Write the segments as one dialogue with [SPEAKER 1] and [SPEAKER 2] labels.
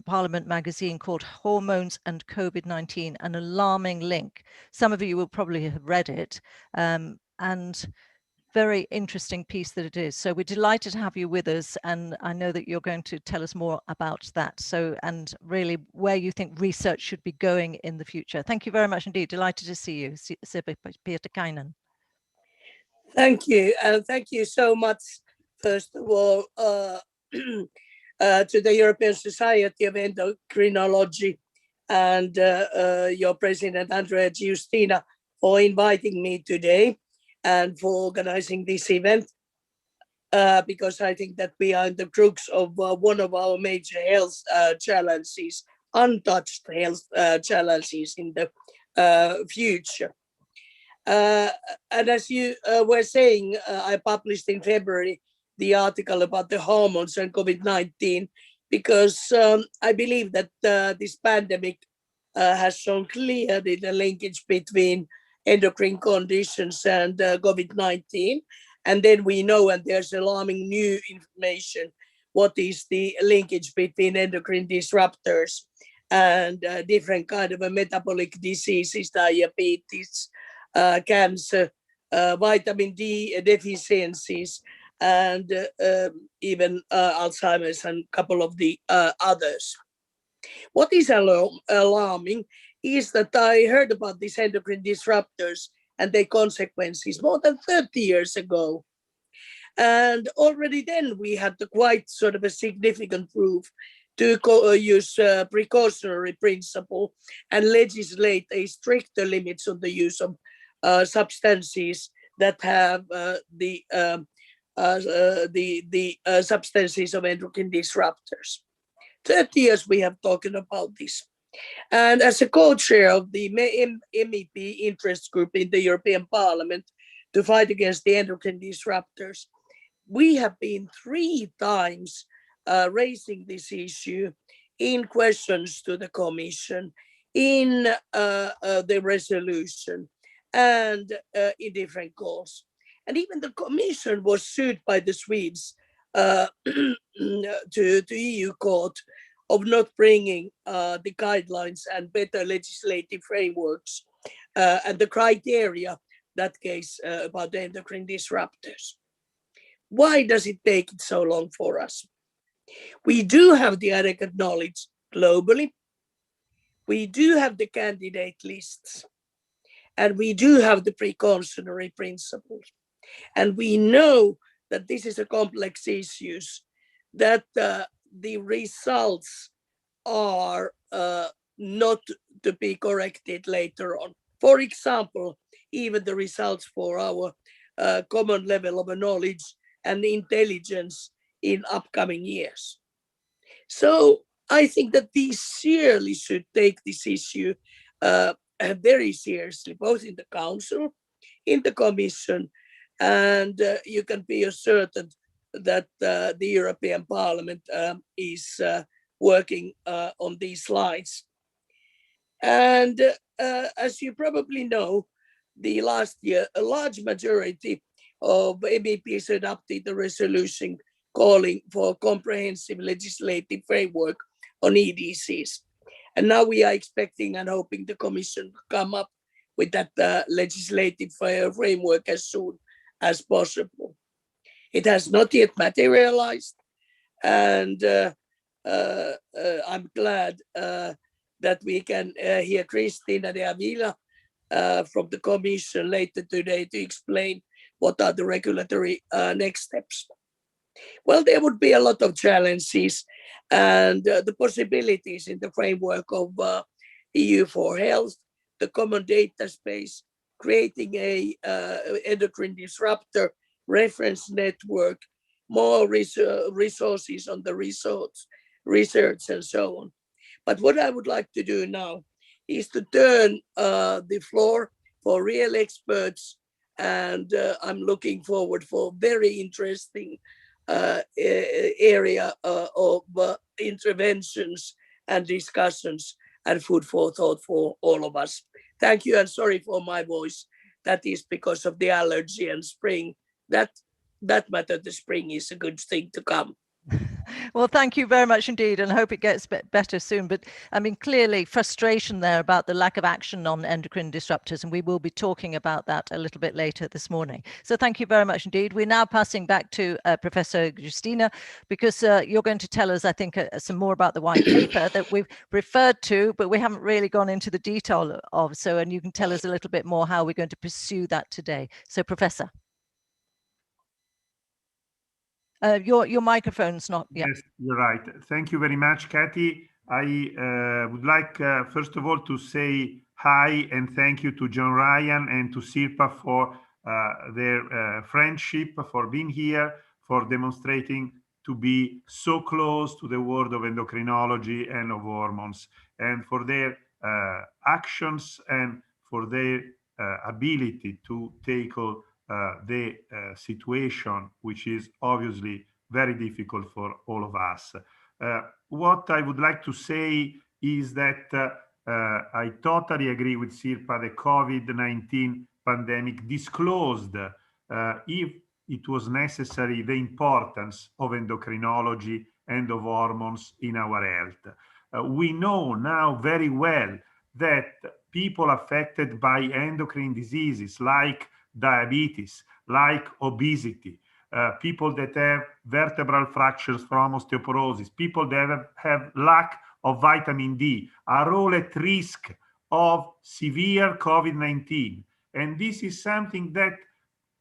[SPEAKER 1] Parliament magazine called Hormones and COVID-19, an alarming link. Some of you will probably have read it, and very interesting piece that it is. So we're delighted to have you with us, and I know that you're going to tell us more about that. So, and really where you think research should be going in the future. Thank you very much indeed. Delighted to see you, Sirpa Pietikainen.
[SPEAKER 2] Thank you, and thank you so much, first of all, to the European Society of Endocrinology and your president, Andrea Giustina, for inviting me today and for organizing this event, because I think that we are in the crux of one of our major health challenges, untouched health challenges in the future. And as you were saying, I published in February the article about the hormones and COVID-19, because I believe that this pandemic has shown clearly the linkage between endocrine conditions and COVID-19. And then we know, and there's alarming new information, what is the linkage between endocrine disruptors and different kind of metabolic diseases, diabetes, cancer, vitamin D deficiencies, and even Alzheimer's and a couple of the others. What is alarming is that I heard about these endocrine disruptors and their consequences more than 30 years ago. And already then we had quite sort of a significant proof to use precautionary principle and legislate a stricter limits on the use of substances that have the substances of endocrine disruptors. 30 years we have talking about this. And as a co-chair of the MEP interest group in the European Parliament to fight against the endocrine disruptors, we have been 3 times raising this issue in questions to the Commission, in the resolution, and in different calls. And even the Commission was sued by the Swedes to EU court of not bringing the guidelines and better legislative frameworks and the criteria, that case about the endocrine disruptors. Why does it take it so long for us? We do have the adequate knowledge globally. We do have the candidate lists. And we do have the precautionary principles. And we know that this is a complex issue, that the results are not to be corrected later on. For example, even the results for our common level of knowledge and intelligence in upcoming years. So I think that we surely should take this issue very seriously, both in the Council, in the Commission, and you can be certain that the European Parliament is working on these lines. And as you probably know, the last year, a large majority of MEPs adopted the resolution calling for a comprehensive legislative framework on EDCs. And now we are expecting and hoping the Commission to come up with that legislative framework as soon as possible. It has not yet materialized, and I'm glad that we can hear Cristina de Avila from the Commission later today to explain what are the regulatory next steps. Well, there would be a lot of challenges and the possibilities in the framework of EU for Health, the common data space, creating a endocrine disruptor reference network, more resources on the research and so on. But what I would like to do now is to turn the floor for real experts, and I'm looking forward for very interesting area of interventions and discussions and food for thought for all of us. Thank you, and sorry for my voice. That is because of the allergy and spring. That matter, the spring is a good thing to come.
[SPEAKER 1] Well, thank you very much indeed, and I hope it gets better soon. But I mean, clearly frustration there about the lack of action on endocrine disruptors, and we will be talking about that a little bit later this morning. So thank you very much indeed. We're now passing back to Professor Justina, because you're going to tell us, I think, some more about the white paper that we've referred to, but we haven't really gone into the detail of. So, and you can tell us a little bit more how we're going to pursue that today. So, Professor. Your microphone's not. Yeah.
[SPEAKER 3] Yes, you're right. Thank you very much, Kathy. I would like, first of all, to say hi and thank you to John Ryan and to Sirpa for their friendship, for being here, for demonstrating to be so close to the world of endocrinology and of hormones, and for their actions and for their ability to tackle the situation, which is obviously very difficult for all of us. What I would like to say is that I totally agree with Sirpa. The COVID-19 pandemic disclosed, if it was necessary, the importance of endocrinology and of hormones in our health. We know now very well that people affected by endocrine diseases like diabetes, like obesity, people that have vertebral fractures from osteoporosis, people that have lack of vitamin D, are all at risk of severe COVID-19. And this is something that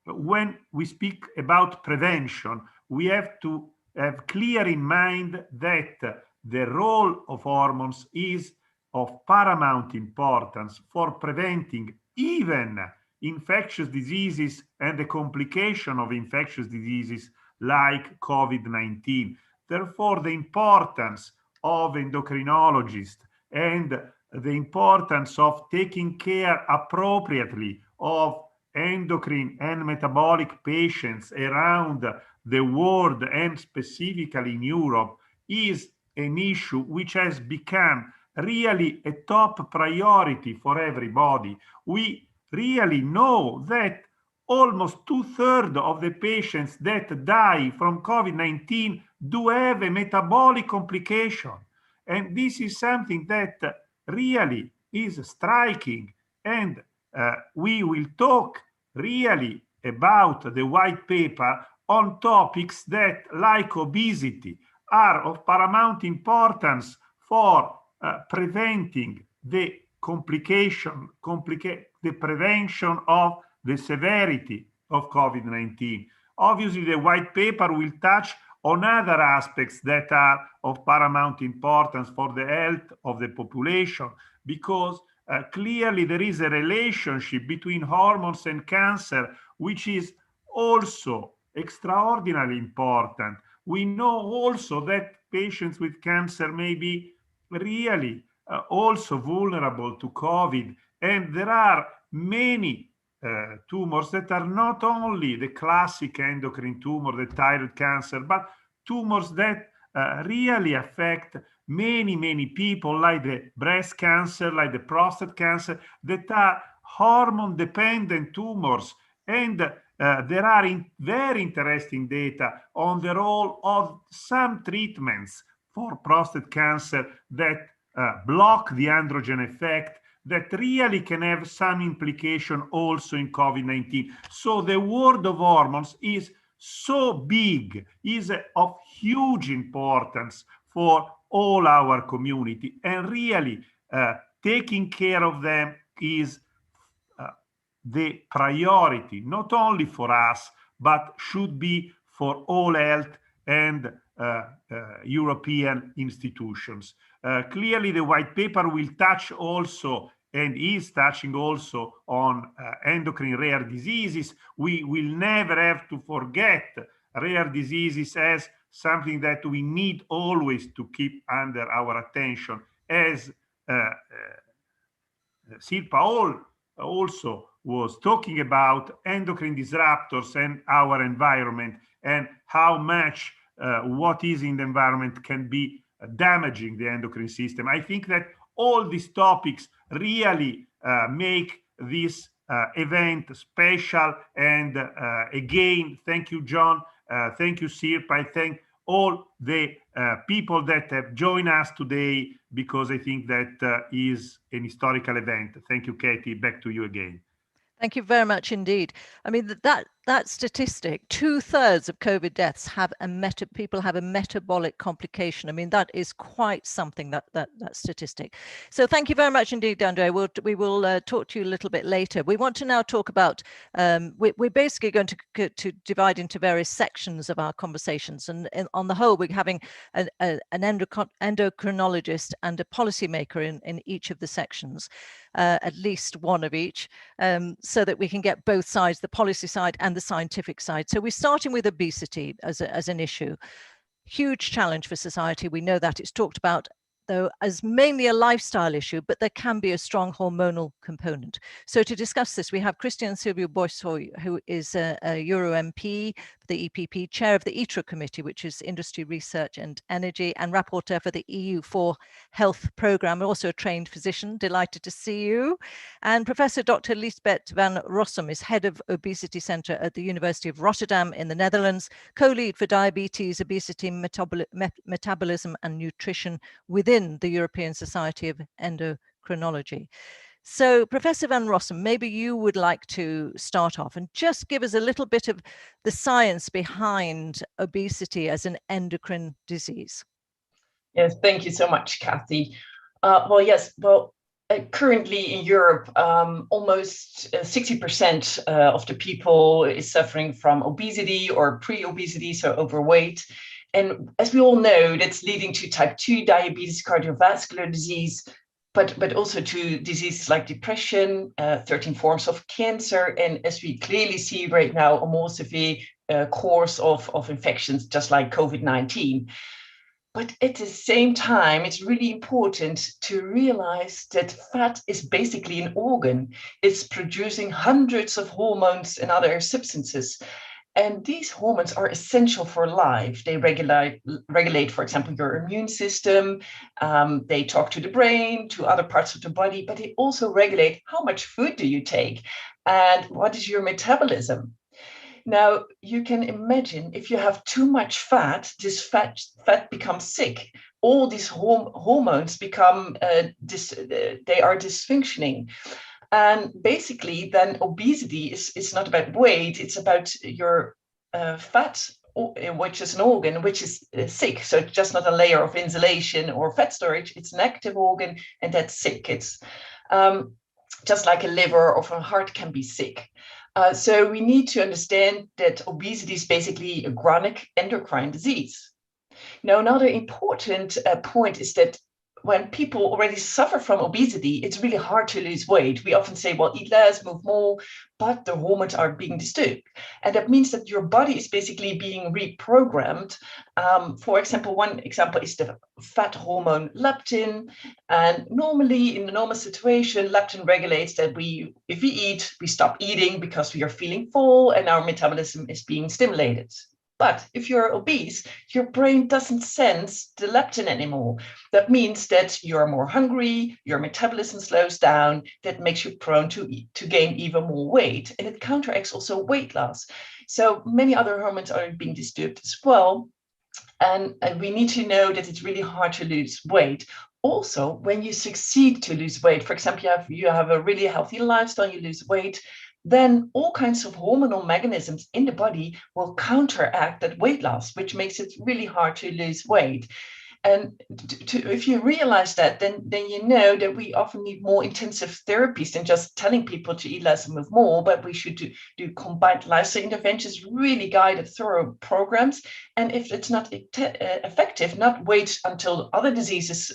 [SPEAKER 3] when we speak about prevention, we have to have clear in mind that the role of hormones is of paramount importance for preventing even infectious diseases and the complication of infectious diseases like COVID-19. Therefore, the importance of endocrinologists and the importance of taking care appropriately of endocrine and metabolic patients around the world and specifically in Europe is an issue which has become really a top priority for everybody. We really know that almost 2/3 of the patients that die from COVID-19 do have a metabolic complication. And this is something that really is striking. And we will talk really about the white paper on topics that, like obesity, are of paramount importance for preventing the the prevention of the severity of COVID-19. Obviously, the white paper will touch on other aspects that are of paramount importance for the health of the population, because clearly there is a relationship between hormones and cancer, which is also extraordinarily important. We know also that patients with cancer may be really also vulnerable to COVID. And there are many tumors that are not only the classic endocrine tumor, the thyroid cancer, but tumors that really affect many people, like the breast cancer, like the prostate cancer, that are hormone dependent tumors. And there are very interesting data on the role of some treatments for prostate cancer that block the androgen effect, that really can have some implication also in COVID-19. So the world of hormones is so big, is of huge importance for all our community, and really taking care of them is the priority, not only for us, but should be for all health and European institutions. Clearly, the white paper will touch also and is touching also on endocrine rare diseases. We will never have to forget rare diseases as something that we need always to keep under our attention, as Sirpa also was talking about endocrine disruptors and our environment, and how much what is in the environment can be damaging the endocrine system. I think that all these topics really make this event special. And again, thank you, John. Thank you, Sirpa. I thank all the people that have joined us today, because I think that is an historical event. Thank you, Katie. Back to you again.
[SPEAKER 1] Thank you very much indeed. I mean, that statistic, 2/3 of COVID deaths have people have a metabolic complication. I mean, that is quite something, that statistic. So thank you very much indeed, Andre. We will talk to you a little bit later. We want to now talk about, we're basically going to divide into various sections of our conversations. And on the whole, we're having an endocrinologist and a policymaker in each of the sections, at least one of each, so that we can get both sides, the policy side and the scientific side. So we're starting with obesity as an issue. Huge challenge for society. We know that. It's talked about, though, as mainly a lifestyle issue, but there can be a strong hormonal component. So to discuss this, we have Christian Silvio Borsoi, who is a Euro MP, the EPP, chair of the ITRA committee, which is Industry, Research and Energy, and rapporteur for the EU4 Health Programme, also a trained physician. Delighted to see you. And Professor Dr. Lisbeth van Rossum is head of Obesity Centre at the University of Rotterdam in the Netherlands, co-lead for diabetes, obesity, metabolism and nutrition within the European Society of Endocrinology. So Professor van Rossum, maybe you would like to start off and just give us a little bit of the science behind obesity as an endocrine disease.
[SPEAKER 4] Yes, thank you so much, Kathy. Currently in Europe, almost 60% of the people is suffering from obesity or pre-obesity, so overweight. And as we all know, that's leading to type 2 diabetes, cardiovascular disease, but also to diseases like depression, 13 forms of cancer, and as we clearly see right now, a more severe course of infections, just like COVID-19. But at the same time, it's really important to realize that fat is basically an organ. It's producing hundreds of hormones and other substances. And these hormones are essential for life. They regulate, for example, your immune system. They talk to the brain, to other parts of the body, but they also regulate how much food do you take and what is your metabolism. Now, you can imagine if you have too much fat, this fat becomes sick. All these hormones become, they are dysfunctioning. And basically, then obesity is not about weight, it's about your fat, which is an organ, which is sick. So it's just not a layer of insulation or fat storage, it's an active organ and that's sick. It's just like a liver or a heart can be sick. So we need to understand that obesity is basically a chronic endocrine disease. Now, another important point is that when people already suffer from obesity, it's really hard to lose weight. We often say, well, eat less, move more, but the hormones are being disturbed. And that means that your body is basically being reprogrammed. For example, one example is the fat hormone leptin. And normally in the normal situation, leptin regulates that if we eat, we stop eating because we are feeling full and our metabolism is being stimulated. But if you're obese, your brain doesn't sense the leptin anymore. That means that you're more hungry, your metabolism slows down, that makes you prone to gain even more weight. And it counteracts also weight loss. So many other hormones are being disturbed as well. And we need to know that it's really hard to lose weight. Also, when you succeed to lose weight, for example, you have a really healthy lifestyle, you lose weight, then all kinds of hormonal mechanisms in the body will counteract that weight loss, which makes it really hard to lose weight. And if you realize that, then you know that we often need more intensive therapies than just telling people to eat less and move more, but we should do combined lifestyle interventions, really guided, thorough programs. And if it's not effective, not wait until other diseases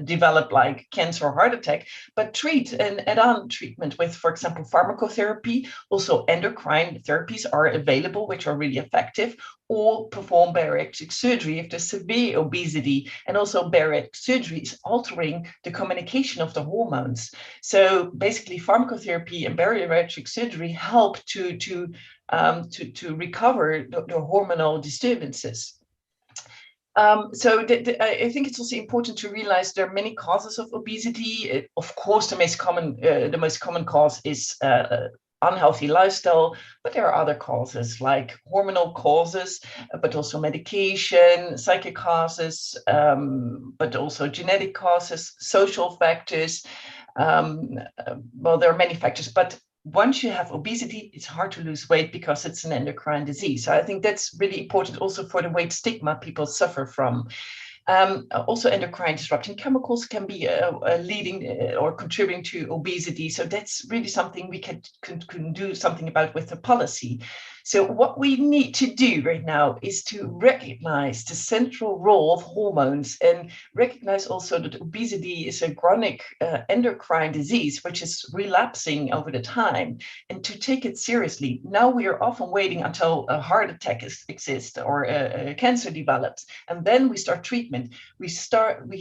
[SPEAKER 4] develop like cancer or heart attack, but treat and add on treatment with, for example, pharmacotherapy. Also, endocrine therapies are available, which are really effective, or perform bariatric surgery if there's severe obesity. And also bariatric surgery is altering the communication of the hormones. So basically pharmacotherapy and bariatric surgery help to recover the hormonal disturbances. So I think it's also important to realize there are many causes of obesity. Of course, the most common cause is unhealthy lifestyle, but there are other causes like hormonal causes, but also medication, psychic causes, but also genetic causes, social factors. Well, there are many factors, but once you have obesity, it's hard to lose weight because it's an endocrine disease. So I think that's really important also for the weight stigma people suffer from. Also, endocrine disrupting chemicals can be leading or contributing to obesity. So that's really something we can do something about with the policy. So what we need to do right now is to recognize the central role of hormones and recognize also that obesity is a chronic endocrine disease, which is relapsing over the time, and to take it seriously. Now we are often waiting until a heart attack exists or a cancer develops, and then we start treatment. We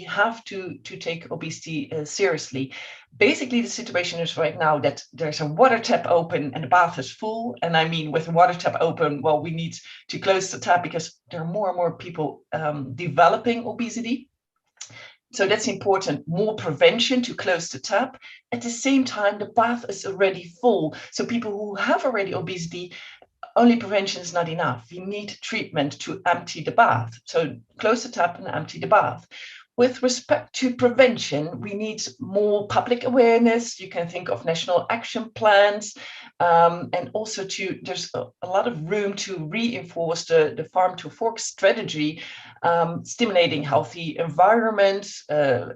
[SPEAKER 4] have to take obesity seriously. Basically, the situation is right now that there's a water tap open and the bath is full. And I mean, with the water tap open, well, we need to close the tap because there are more and more people developing obesity. So that's important, more prevention to close the tap. At the same time, the bath is already full. So people who have already obesity, only prevention is not enough. You need treatment to empty the bath. So close the tap and empty the bath. With respect to prevention, we need more public awareness. You can think of national action plans, and also there's a lot of room to reinforce the farm to fork strategy, stimulating healthy environments.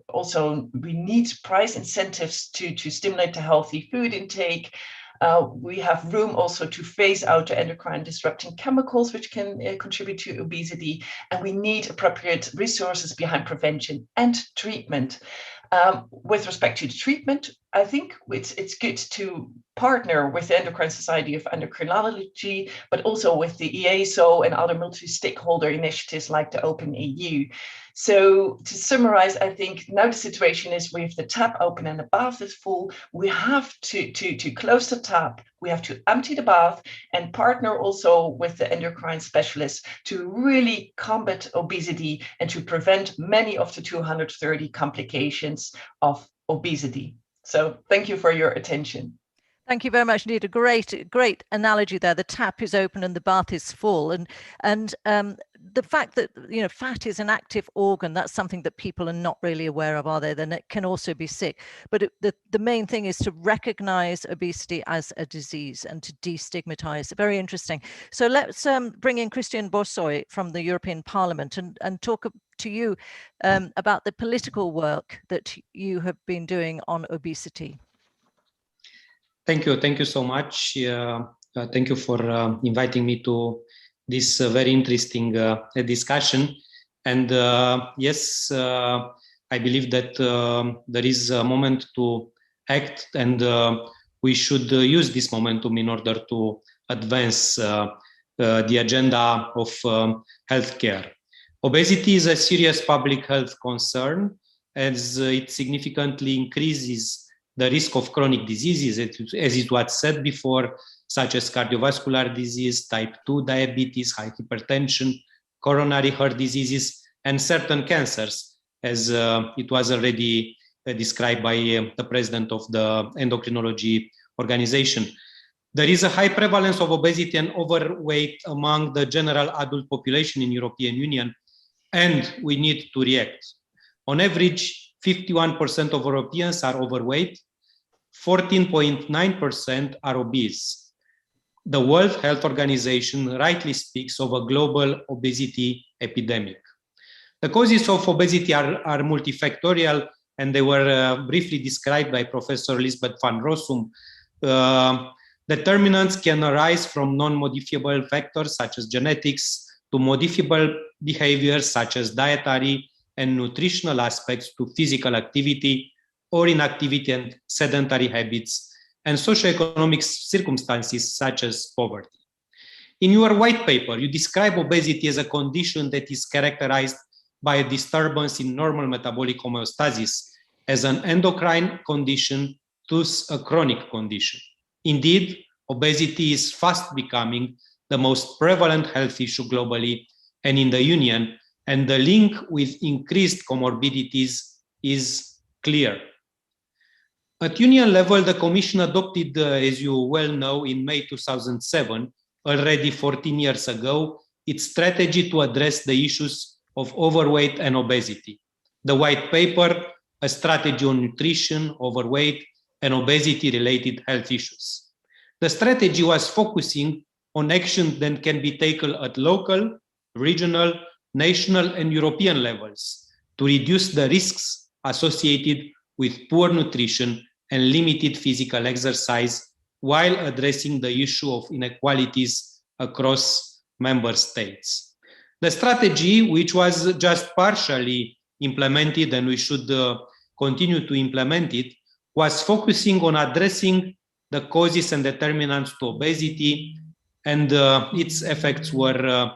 [SPEAKER 4] Also, we need price incentives to stimulate the healthy food intake. We have room also to phase out the endocrine disrupting chemicals, which can contribute to obesity. And we need appropriate resources behind prevention and treatment. With respect to the treatment, I think it's good to partner with the Endocrine Society of Endocrinology, but also with the EASO and other multi-stakeholder initiatives like the Open EU. So to summarize, I think now the situation is we have the tap open and the bath is full. We have to close the tap. We have to empty the bath and partner also with the endocrine specialists to really combat obesity and to prevent many of the 230 complications of obesity. So thank you for your attention.
[SPEAKER 1] Thank you very much indeed. A great analogy there. The tap is open and the bath is full, and the fact that fat is an active organ, that's something that people are not really aware of, are they? Then it can also be sick. But the main thing is to recognize obesity as a disease and to destigmatize. Very interesting. So let's bring in Christian Borsoi from the European Parliament and talk to you about the political work that you have been doing on obesity.
[SPEAKER 5] Thank you so much. Thank you for inviting me to this very interesting discussion. And yes, I believe that there is a moment to act, and we should use this momentum in order to advance the agenda of healthcare. Obesity is a serious public health concern as it significantly increases the risk of chronic diseases, as it was said before, such as cardiovascular disease, type 2 diabetes, high hypertension, coronary heart diseases, and certain cancers, as it was already described by the president of the endocrinology organization. There is a high prevalence of obesity and overweight among the general adult population in European Union, and we need to react. On average, 51% of Europeans are overweight, 14.9% are obese. The World Health Organization rightly speaks of a global obesity epidemic. The causes of obesity are multifactorial, and they were briefly described by Professor Lisbeth van Rossum. Determinants can arise from non-modifiable factors such as genetics to modifiable behaviors such as dietary and nutritional aspects to physical activity or inactivity and sedentary habits, and socioeconomic circumstances such as poverty. In your white paper, you describe obesity as a condition that is characterized by a disturbance in normal metabolic homeostasis, as an endocrine condition, thus a chronic condition. Indeed, obesity is fast becoming the most prevalent health issue globally and in the Union, and the link with increased comorbidities is clear. At Union level, the Commission adopted, as you well know, in May 2007, already 14 years ago, its strategy to address the issues of overweight and obesity. The white paper, a strategy on nutrition, overweight, and obesity-related health issues. The strategy was focusing on action that can be taken at local, regional, national, and European levels to reduce the risks associated with poor nutrition and limited physical exercise while addressing the issue of inequalities across member states. The strategy, which was just partially implemented, and we should continue to implement it, was focusing on addressing the causes and determinants to obesity, and its effects were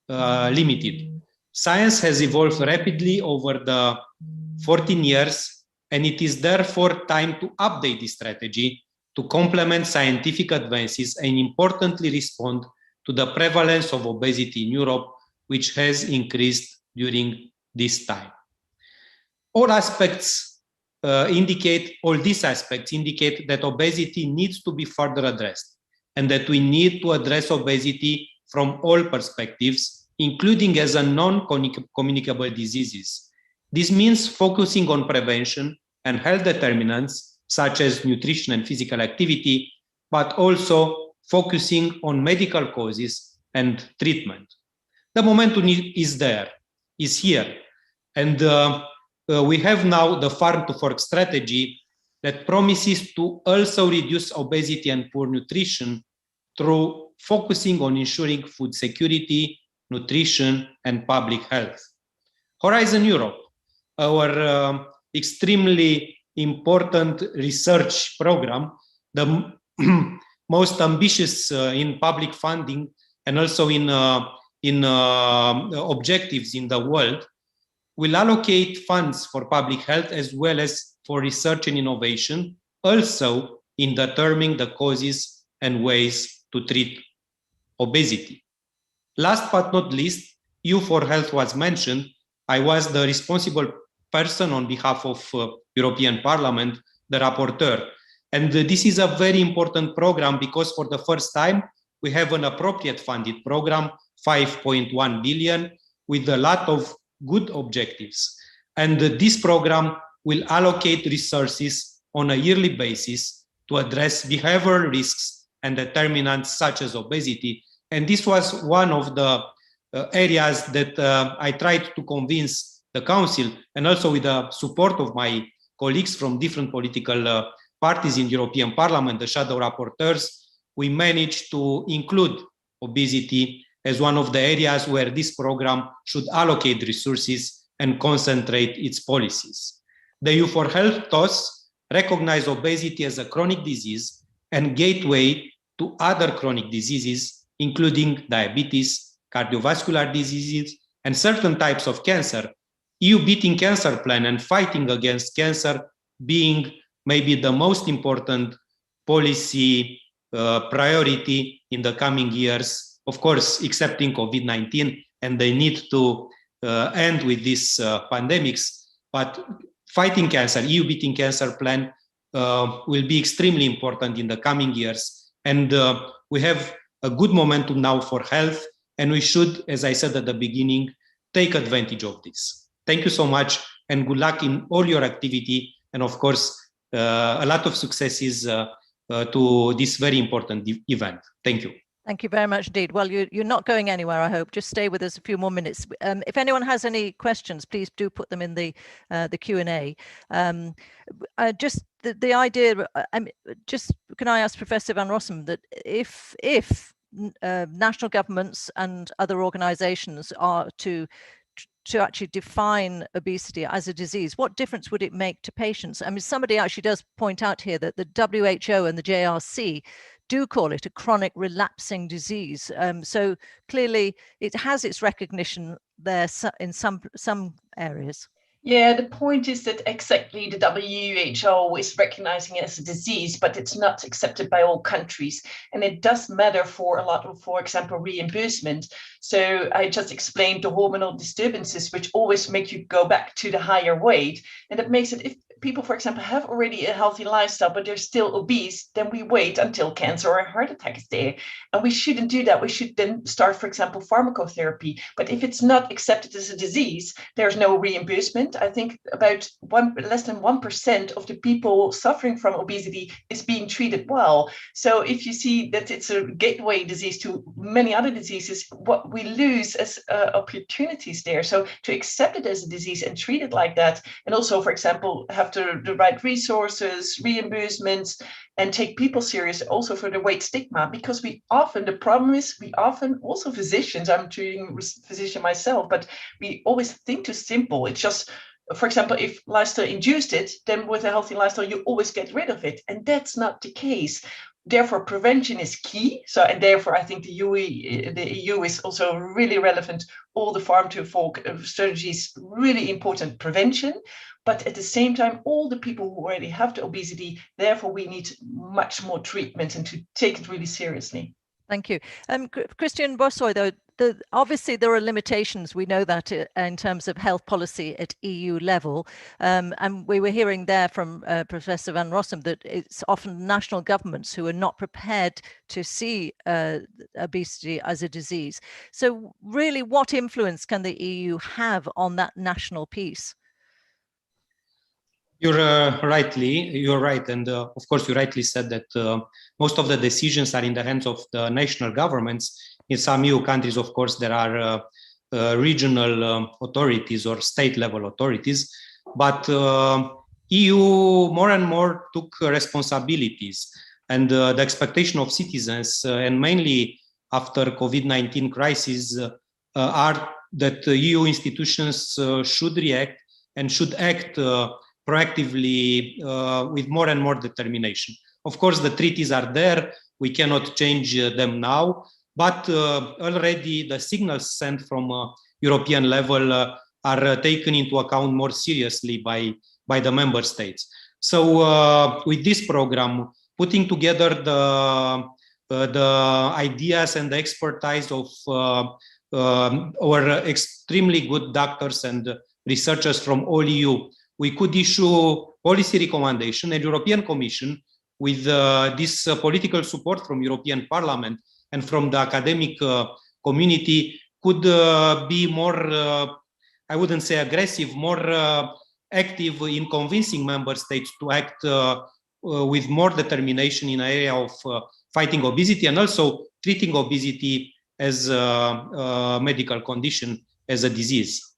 [SPEAKER 5] limited. Science has evolved rapidly over the 14 years, and it is therefore time to update the strategy to complement scientific advances and importantly respond to the prevalence of obesity in Europe, which has increased during this time. All these aspects indicate that obesity needs to be further addressed, and that we need to address obesity from all perspectives, including as a non-communicable diseases. This means focusing on prevention and health determinants, such as nutrition and physical activity, but also focusing on medical causes and treatment. The momentum is here. And we have now the Farm to Fork strategy that promises to also reduce obesity and poor nutrition through focusing on ensuring food security, nutrition, and public health. Horizon Europe, our extremely important research program, the most ambitious in public funding and also in objectives in the world, will allocate funds for public health as well as for research and innovation, also in determining the causes and ways to treat obesity. Last but not least, EU4Health was mentioned. I was the responsible person on behalf of European Parliament, the rapporteur. And this is a very important program because for the first time, we have an appropriate funded program, 5.1 billion, with a lot of good objectives. And this program will allocate resources on a yearly basis to address behavioral risks and determinants such as obesity. And this was one of the areas that I tried to convince the Council, and also with the support of my colleagues from different political parties in European Parliament, the shadow rapporteurs, we managed to include obesity as one of the areas where this program should allocate resources and concentrate its policies. The EU4Health TOS recognize obesity as a chronic disease and gateway to other chronic diseases, including diabetes, cardiovascular diseases, and certain types of cancer. EU Beating Cancer Plan and fighting against cancer being maybe the most important policy priority in the coming years, of course, excepting COVID-19 and the need to end with these pandemics. But fighting cancer, EU Beating Cancer Plan will be extremely important in the coming years. And we have a good momentum now for health, and we should, as I said at the beginning, take advantage of this. Thank you so much, and good luck in all your activity, and of course, a lot of successes to this very important event. Thank you.
[SPEAKER 1] Thank you very much indeed. Well, you're not going anywhere, I hope. Just stay with us a few more minutes. If anyone has any questions, please do put them in the Q&A. Just the idea, just can I ask Professor Van Rossum that if national governments and other organizations are to actually define obesity as a disease, what difference would it make to patients? I mean, somebody actually does point out here that the WHO and the JRC do call it a chronic relapsing disease. So clearly it has its recognition there in some areas.
[SPEAKER 4] Yeah, the point is that exactly the WHO is recognizing it as a disease, but it's not accepted by all countries. And it does matter for a lot of, for example, reimbursement. So I just explained the hormonal disturbances, which always make you go back to the higher weight. And that makes it, if people, for example, have already a healthy lifestyle, but they're still obese, then we wait until cancer or a heart attack is there. And we shouldn't do that. We should then start, for example, pharmacotherapy. But if it's not accepted as a disease, there's no reimbursement. I think about less than 1% of the people suffering from obesity is being treated well. So if you see that it's a gateway disease to many other diseases, what we lose as opportunities there. So to accept it as a disease and treat it like that, and also, for example, have the right resources, reimbursements, and take people serious also for the weight stigma, because the problem is we often, also physicians, I'm treating physician myself, but we always think too simple. It's just, for example, if lifestyle induced it, then with a healthy lifestyle, you always get rid of it. And that's not the case. Therefore, prevention is key. So, and therefore, I think the EU is also really relevant. All the farm to fork strategies, really important prevention. But at the same time, all the people who already have the obesity, therefore, we need much more treatment and to take it really seriously.
[SPEAKER 1] Thank you. Christian Borsoi, though, obviously there are limitations. We know that in terms of health policy at EU level. And we were hearing there from Professor Van Rossum that it's often national governments who are not prepared to see obesity as a disease. So really, what influence can the EU have on that national piece?
[SPEAKER 5] You're right. And of course, you rightly said that most of the decisions are in the hands of the national governments. In some EU countries, of course, there are regional authorities or state level authorities, but EU more and more took responsibilities, and the expectation of citizens, and mainly after COVID-19 crisis, are that EU institutions should react and should act proactively with more and more determination. Of course, the treaties are there. We cannot change them now, but already the signals sent from European level are taken into account more seriously by the member states. So with this program, putting together the ideas and the expertise of our extremely good doctors and researchers from all EU, we could issue policy recommendation, and European Commission, with this political support from European Parliament and from the academic community, could be more, I wouldn't say aggressive, more active in convincing member states to act with more determination in the area of fighting obesity and also treating obesity as a medical condition, as a disease.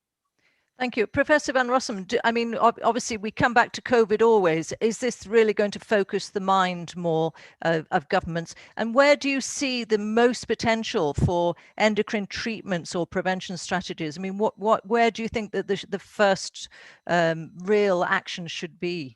[SPEAKER 1] Thank you. Professor Van Rossum, I mean, obviously we come back to COVID always. Is this really going to focus the mind more of governments? And where do you see the most potential for endocrine treatments or prevention strategies? I mean, where do you think that the first real action should be?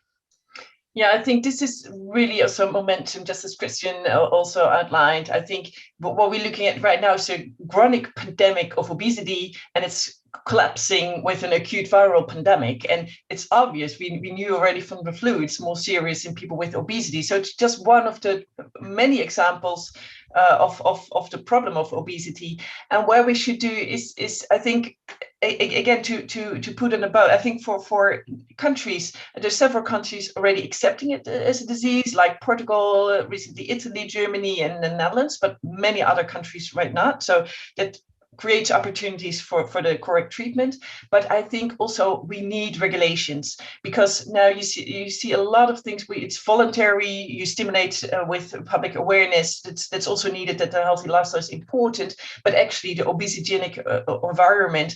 [SPEAKER 4] Yeah, I think this is really also momentum, just as Christian also outlined. I think what we're looking at right now is a chronic pandemic of obesity, and it's collapsing with an acute viral pandemic. And it's obvious, we knew already from the flu, it's more serious in people with obesity. So it's just one of the many examples of the problem of obesity. And where we should do is I think, again, to put in a boat, I think for countries, there's several countries already accepting it as a disease, like Portugal, recently Italy, Germany, and the Netherlands, but many other countries right now. So that creates opportunities for the correct treatment. But I think also we need regulations, because now you see a lot of things. It's voluntary. You stimulate with public awareness. That's also needed, that the healthy lifestyle is important. But actually, the obesogenic environment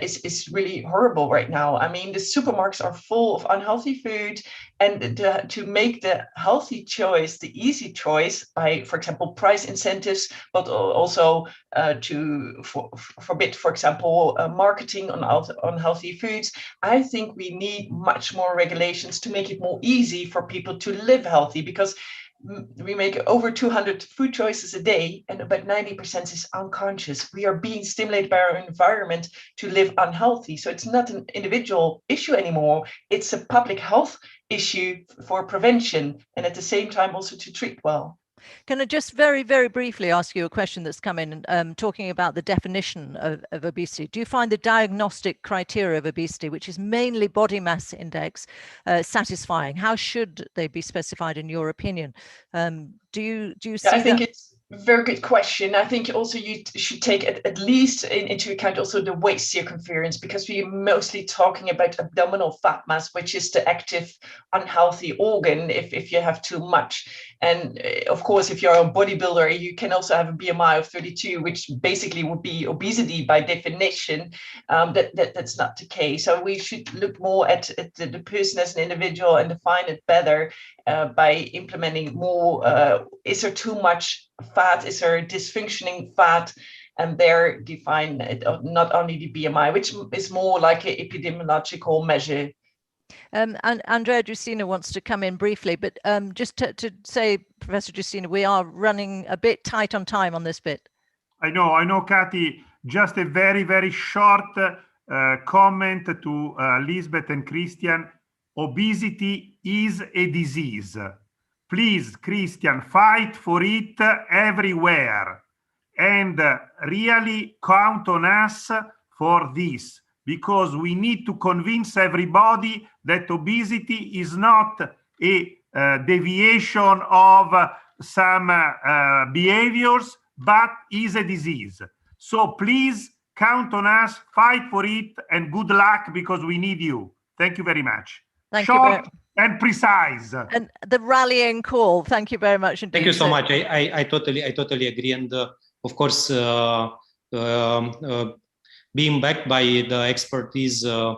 [SPEAKER 4] is really horrible right now. I mean, the supermarkets are full of unhealthy food, and to make the healthy choice the easy choice by, for example, price incentives, but also to forbid, for example, marketing on healthy foods. I think we need much more regulations to make it more easy for people to live healthy, because we make over 200 food choices a day, and about 90% is unconscious. We are being stimulated by our environment to live unhealthy. So it's not an individual issue anymore. It's a public health issue for prevention, and at the same time also to treat well.
[SPEAKER 1] Can I just very, very briefly ask you a question that's come in, talking about the definition of obesity? Do you find the diagnostic criteria of obesity, which is mainly body mass index, satisfying? How should they be specified in your opinion? Do you see
[SPEAKER 4] I think
[SPEAKER 1] that?
[SPEAKER 4] it's a very good question. I think also you should take at least into account also the waist circumference, because we're mostly talking about abdominal fat mass, which is the active unhealthy organ if you have too much. And of course, if you're a bodybuilder, you can also have a BMI of 32, which basically would be obesity by definition. That's not the case. So we should look more at the person as an individual and define it better by implementing more. Is there too much fat? Is there dysfunctioning fat? And there define it, not only the BMI, which is more like an epidemiological measure.
[SPEAKER 1] And Andrea Giustina wants to come in briefly, but just to say, Professor Giustina, we are running a bit tight on time on this bit.
[SPEAKER 3] I know, Kathy. Just a very, very short comment to Lisbeth and Christian. Obesity is a disease. Please, Christian, fight for it everywhere. And really count on us for this, because we need to convince everybody that obesity is not a deviation of some behaviors, but is a disease. So please count on us, fight for it, and good luck, because we need you. Thank you very much.
[SPEAKER 1] Thank
[SPEAKER 3] Short
[SPEAKER 1] you very
[SPEAKER 3] and precise.
[SPEAKER 1] And the rallying call. Thank you very much indeed.
[SPEAKER 5] Thank you so much. I totally agree. And of course, being backed by the expertise of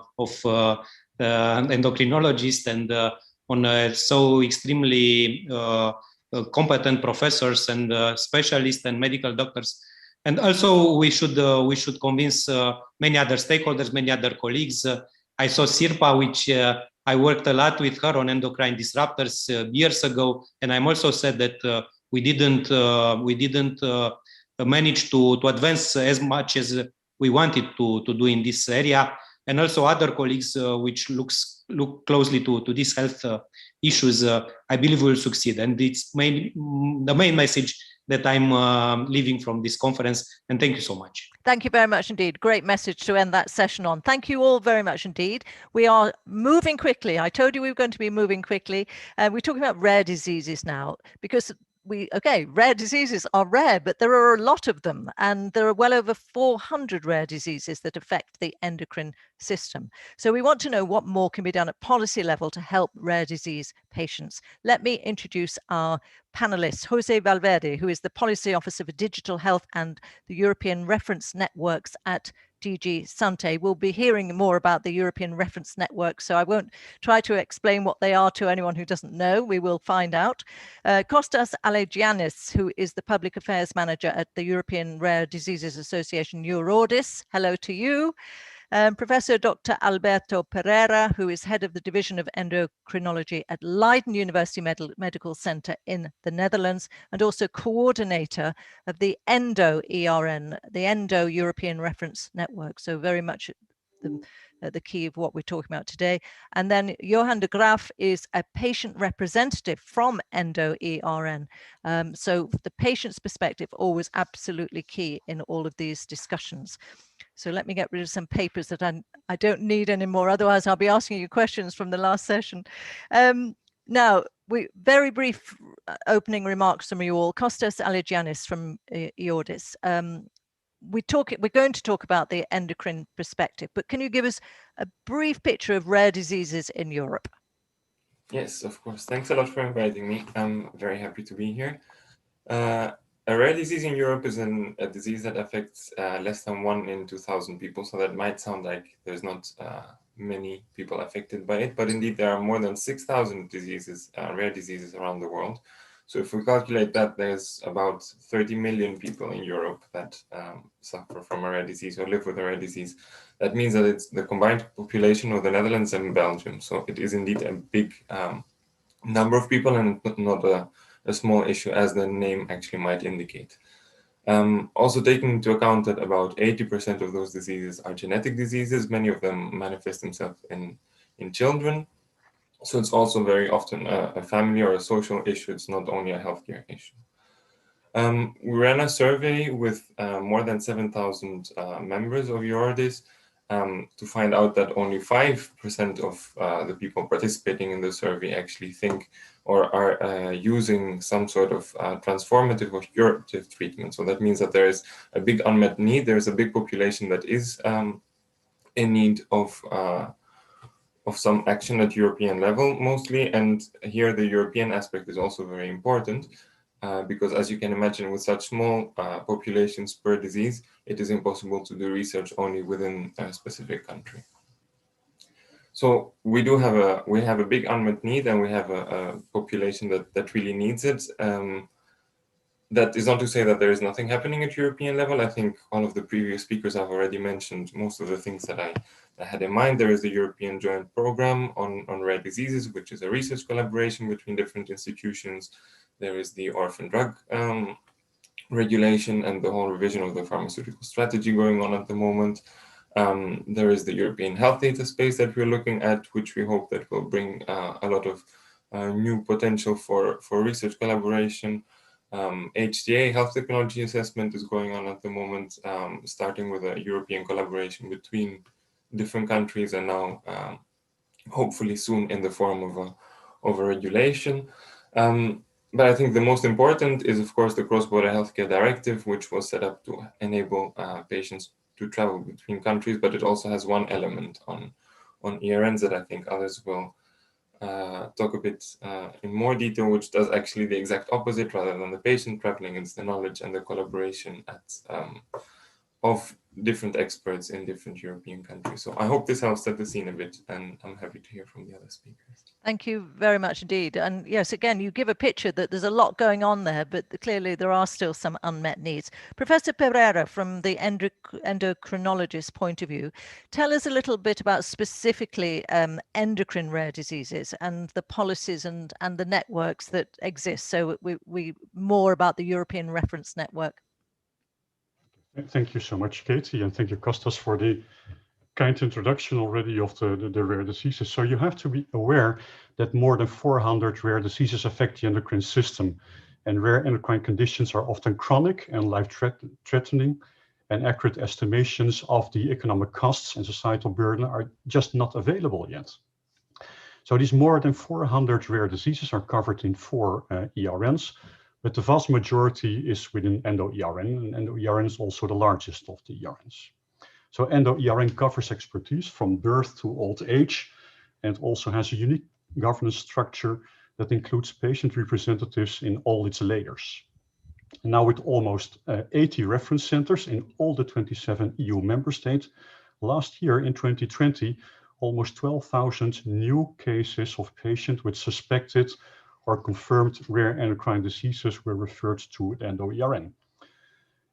[SPEAKER 5] endocrinologists and on so extremely competent professors and specialists and medical doctors. And also we should convince many other stakeholders, many other colleagues. I saw Sirpa, which I worked a lot with her on endocrine disruptors years ago, and I'm also said that we didn't manage to advance as much as we wanted to do in this area. And also other colleagues which look closely to these health issues, I believe will succeed. And it's the main message that I'm leaving from this conference. And thank you so much.
[SPEAKER 1] Thank you very much indeed. Great message to end that session on. Thank you all very much indeed. We are moving quickly. I told you we were going to be moving quickly. We're talking about rare diseases now, because rare diseases are rare, but there are a lot of them. And there are well over 400 rare diseases that affect the endocrine system. So we want to know what more can be done at policy level to help rare disease patients. Let me introduce our panelists. Jose Valverde, who is the Policy Officer for Digital Health and the European Reference Networks at DG Sante. We'll be hearing more about the European Reference Network, so I won't try to explain what they are to anyone who doesn't know. We will find out. Kostas Alegianis, who is the Public Affairs Manager at the European Rare Diseases Association, Eurodis. Hello to you. Professor Dr. Alberto Pereira, who is head of the Division of Endocrinology at Leiden University Medical Center in the Netherlands, and also coordinator of the ENDO-ERN, the Endo-European Reference Network. So very much the key of what we're talking about today. And then Johan de Graaf is a patient representative from Endo-ERN. So the patient's perspective always absolutely key in all of these discussions. So let me get rid of some papers that I don't need anymore. Otherwise, I'll be asking you questions from the last session. Now, very brief opening remarks from you all. Kostas Alegianis from Eurodis. We're going to talk about the endocrine perspective, but can you give us a brief picture of rare diseases in Europe?
[SPEAKER 6] Yes, of course. Thanks a lot for inviting me. I'm very happy to be here. A rare disease in Europe is a disease that affects less than 1 in 2,000 people. So that might sound like there's not many people affected by it, but indeed there are more than 6,000 diseases, rare diseases around the world. So if we calculate that, there's about 30 million people in Europe that suffer from a rare disease or live with a rare disease. That means that it's the combined population of the Netherlands and Belgium. So it is indeed a big number of people, and not a small issue, as the name actually might indicate. Also taking into account that about 80% of those diseases are genetic diseases, many of them manifest themselves in children. So it's also very often a family or a social issue. It's not only a healthcare issue. We ran a survey with more than 7,000 members of Eurodis to find out that only 5% of the people participating in the survey actually think or are using some sort of transformative or curative treatment. So that means that there is a big unmet need. There is a big population that is in need of some action at European level mostly. And here the European aspect is also very important. Because as you can imagine, with such small populations per disease, it is impossible to do research only within a specific country. So we have a big unmet need, and we have a population that really needs it. That is not to say that there is nothing happening at European level. I think all of the previous speakers have already mentioned most of the things that I had in mind. There is the European Joint Program on rare diseases, which is a research collaboration between different institutions. There is the orphan drug regulation and the whole revision of the pharmaceutical strategy going on at the moment. There is the European health data space that we're looking at, which we hope that will bring a lot of new potential for research collaboration. HTA, health technology assessment, is going on at the moment, starting with a European collaboration between different countries, and now hopefully soon in the form of a regulation. But I think the most important is, of course, the Cross-Border Healthcare Directive, which was set up to enable patients to travel between countries, but it also has one element on ERNs that I think others will talk a bit in more detail, which does actually the exact opposite. Rather than the patient traveling, it's the knowledge and the collaboration of different experts in different European countries. So I hope this helps set the scene a bit, and I'm happy to hear from the other speakers.
[SPEAKER 1] Thank you very much indeed. And yes, again, you give a picture that there's a lot going on there, but clearly there are still some unmet needs. Professor Pereira, from the endocrinologist point of view, tell us a little bit about specifically endocrine rare diseases and the policies and the networks that exist. So we more about the European Reference Network.
[SPEAKER 7] Thank you so much, Katie, and thank you, Kostas, for the kind introduction already of the rare diseases. So you have to be aware that more than 400 rare diseases affect the endocrine system, and rare endocrine conditions are often chronic and life-threatening, and accurate estimations of the economic costs and societal burden are just not available yet. So these more than 400 rare diseases are covered in 4 ERNs, but the vast majority is within endo-ERN, and endo-ERN is also the largest of the ERNs. So endo-ERN covers expertise from birth to old age, and also has a unique governance structure that includes patient representatives in all its layers. And now with almost 80 reference centers in all the 27 EU member states, last year in 2020, almost 12,000 new cases of patients with suspected or confirmed rare endocrine diseases were referred to the endo-ERN.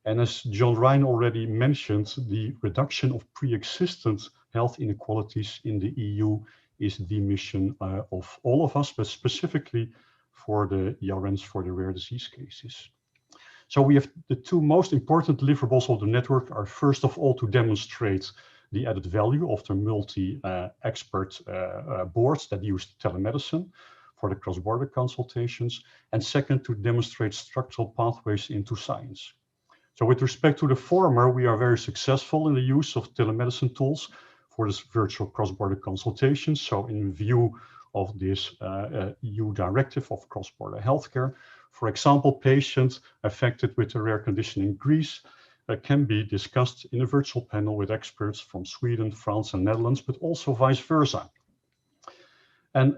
[SPEAKER 7] And as John Ryan already mentioned, the reduction of pre-existent health inequalities in the EU is the mission of all of us, but specifically for the ERNs for the rare disease cases. So we have the 2 most important deliverables of the network are, first of all, to demonstrate the added value of the multi-expert boards that use telemedicine for the cross-border consultations, and second, to demonstrate structural pathways into science. So with respect to the former, we are very successful in the use of telemedicine tools for this virtual cross-border consultations. So in view of this EU directive of cross-border healthcare, for example, patients affected with a rare condition in Greece can be discussed in a virtual panel with experts from Sweden, France, and Netherlands, but also vice versa. And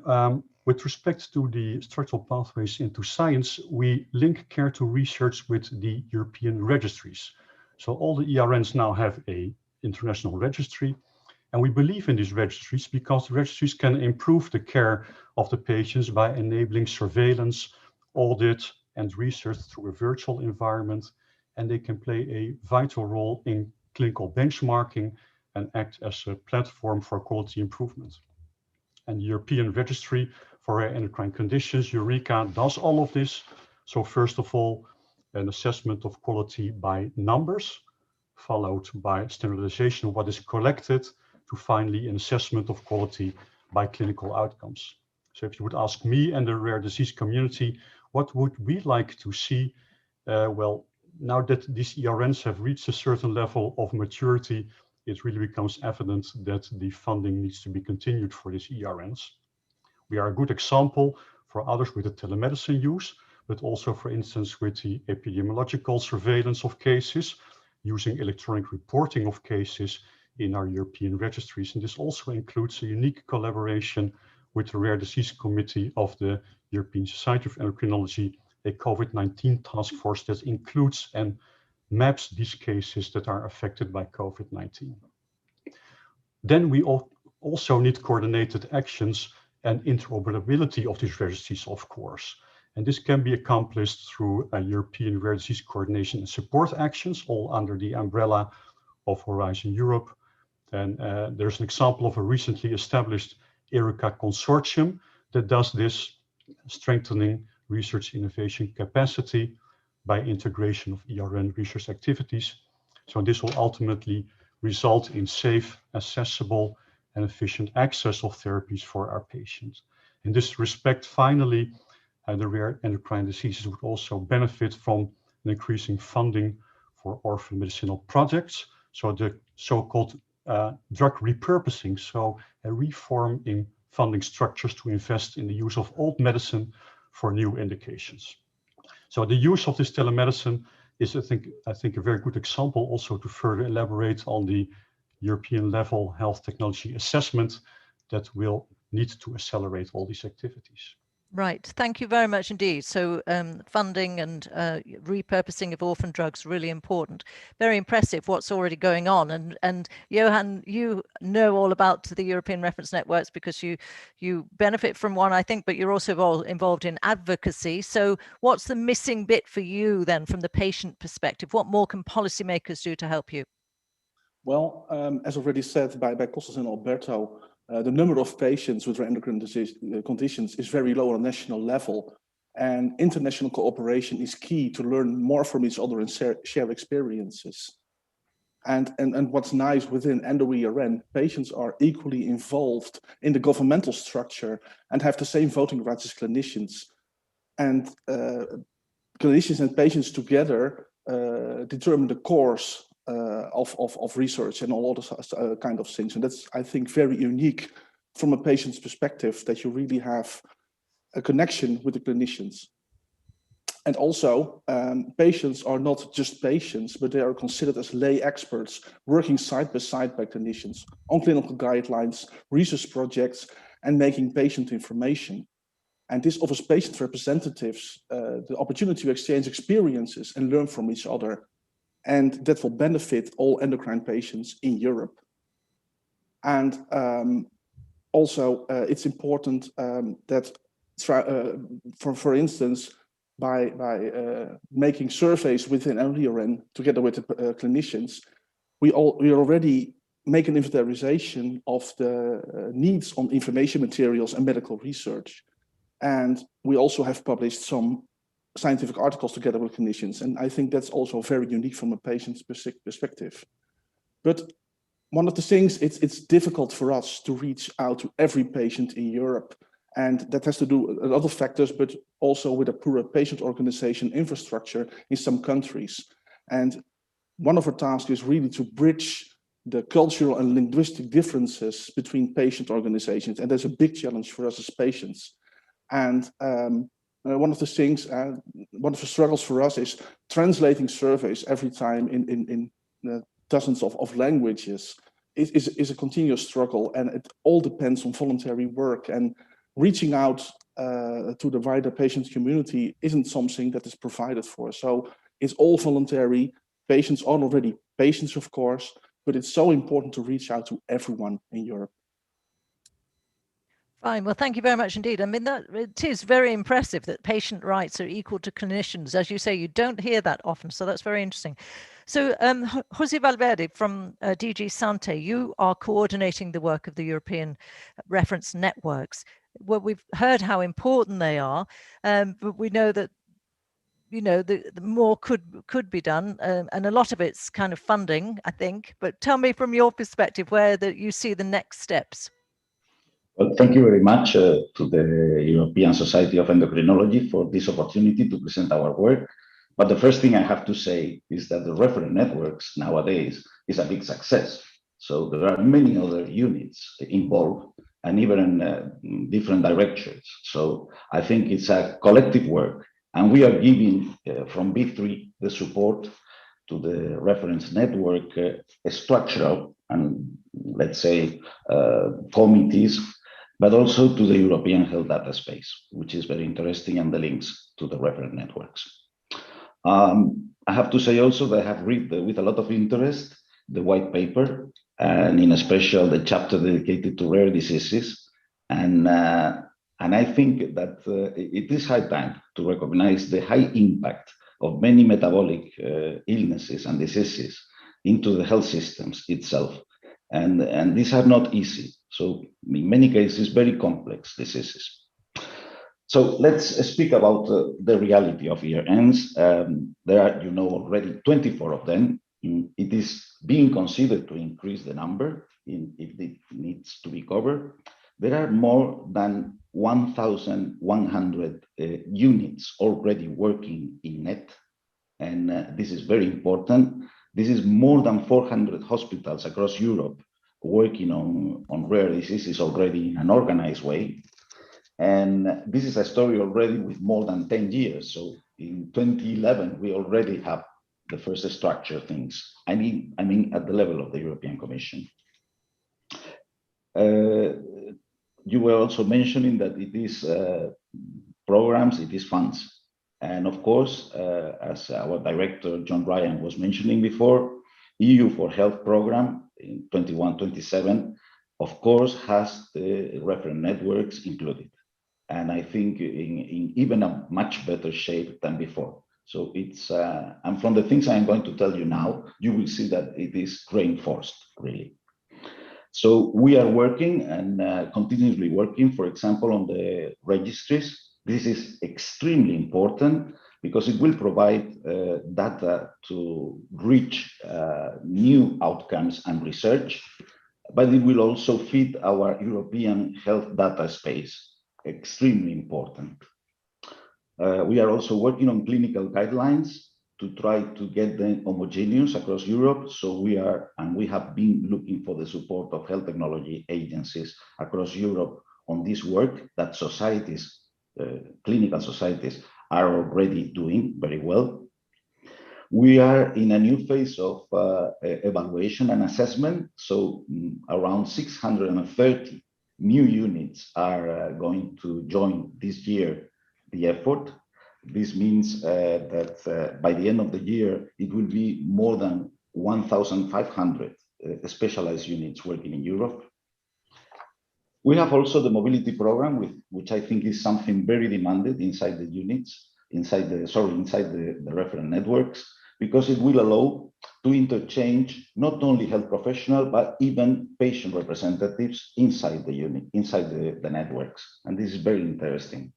[SPEAKER 7] with respect to the structural pathways into science, we link care to research with the European registries. So all the ERNs now have an international registry, and we believe in these registries because the registries can improve the care of the patients by enabling surveillance, audit, and research through a virtual environment, and they can play a vital role in clinical benchmarking and act as a platform for quality improvement. And the European Registry for Rare Endocrine Conditions, Eureka, does all of this. So first of all, an assessment of quality by numbers, followed by standardization of what is collected, to finally an assessment of quality by clinical outcomes. So if you would ask me and the rare disease community, what would we like to see well, now that these ERNs have reached a certain level of maturity, it really becomes evident that the funding needs to be continued for these ERNs. We are a good example for others with the telemedicine use, but also, for instance, with the epidemiological surveillance of cases, using electronic reporting of cases in our European registries. And this also includes a unique collaboration with the Rare Disease Committee of the European Society of Endocrinology, a COVID-19 task force that includes and maps these cases that are affected by COVID-19. Then we also need coordinated actions and interoperability of these registries, of course. And this can be accomplished through a European Rare Disease Coordination and Support Actions, all under the umbrella of Horizon Europe. And there's an example of a recently established ERICA consortium that does this, strengthening research innovation capacity by integration of ERN research activities. So this will ultimately result in safe, accessible, and efficient access of therapies for our patients. In this respect, finally, the rare endocrine diseases would also benefit from an increasing funding for orphan medicinal projects. So the so-called drug repurposing, so a reform in funding structures to invest in the use of old medicine for new indications. So the use of this telemedicine is, I think a very good example also to further elaborate on the European level health technology assessment that will need to accelerate all these activities.
[SPEAKER 1] Right, thank you very much indeed. So funding and repurposing of orphan drugs, really important. Very impressive what's already going on. And Johan, you know all about the European reference networks because you benefit from one, I think, but you're also involved in advocacy. So what's the missing bit for you then from the patient perspective? What more can policymakers do to help you?
[SPEAKER 8] Well, as already said by Kostas and Alberto, the number of patients with endocrine disease conditions is very low on a national level, and international cooperation is key to learn more from each other and share experiences. And what's nice within EndoERN, patients are equally involved in the governmental structure and have the same voting rights as clinicians. And clinicians and patients together determine the course of research and all other kind of things. And that's, I think, very unique from a patient's perspective, that you really have a connection with the clinicians. And also, patients are not just patients, but they are considered as lay experts working side by side by clinicians on clinical guidelines, research projects, and making patient information. And this offers patient representatives the opportunity to exchange experiences and learn from each other. And that will benefit all endocrine patients in Europe. And also, it's important that, for instance, by making surveys within EndoERN together with the clinicians, we already make an inventarization of the needs on information materials and medical research. And we also have published some scientific articles together with clinicians. And I think that's also very unique from a patient's perspective. But one of the things, it's difficult for us to reach out to every patient in Europe. And that has to do with other factors, but also with a poorer patient organization infrastructure in some countries. And one of our tasks is really to bridge the cultural and linguistic differences between patient organizations. And there's a big challenge for us as patients. And one of the things, one of the struggles for us is translating surveys every time in dozens of languages is a continuous struggle, and it all depends on voluntary work. And reaching out to the wider patient community isn't something that is provided for. So it's all voluntary. Patients are already patients, of course, but it's so important to reach out to everyone in Europe.
[SPEAKER 1] Fine. Well, thank you very much indeed. I mean, it is very impressive that patient rights are equal to clinicians. As you say, you don't hear that often, so that's very interesting. So, Jose Valverde from DG Sante, you are coordinating the work of the European reference networks. Well, we've heard how important they are, but we know that the more could be done, and a lot of it's kind of funding, I think. But tell me from your perspective where you see the next steps.
[SPEAKER 9] Well, thank you very much to the European Society of Endocrinology for this opportunity to present our work. But the first thing I have to say is that the reference networks nowadays is a big success. So there are many other units involved and even in different directions. So I think it's a collective work, and we are giving from B3 the support to the reference network structural and let's say committees, but also to the European health data space, which is very interesting, and the links to the reference networks. I have to say also that I have read with a lot of interest the white paper, and in special the chapter dedicated to rare diseases. And I think that it is high time to recognize the high impact of many metabolic illnesses and diseases into the health systems itself. And these are not easy. So in many cases, very complex diseases. So let's speak about the reality of year ends. There are, you know, already 24 of them. It is being considered to increase the number if it needs to be covered. There are more than 1,100 units already working in NET, and this is very important. This is more than 400 hospitals across Europe working on rare diseases already in an organized way. And this is a story already with more than 10 years. So in 2011, we already have the first structure things. I mean at the level of the European Commission. You were also mentioning that it is programs, it is funds. And of course, as our director, John Ryan, was mentioning before, EU for Health program in 21-27, of course, has the reference networks included. And I think in even a much better shape than before. So it's, and from the things I'm going to tell you now, you will see that it is reinforced, really. So we are working and continuously working, for example, on the registries. This is extremely important because it will provide data to reach new outcomes and research, but it will also feed our European health data space. Extremely important. We are also working on clinical guidelines to try to get them homogeneous across Europe. So we have been looking for the support of health technology agencies across Europe on this work that societies, clinical societies, are already doing very well. We are in a new phase of evaluation and assessment. So around 630 new units are going to join this year the effort. This means that by the end of the year, it will be more than 1,500 specialized units working in Europe. We have also the mobility program, which I think is something very demanded inside the units, inside the reference networks, because it will allow to interchange not only health professionals, but even patient representatives inside the unit, inside the networks. And this is very interesting.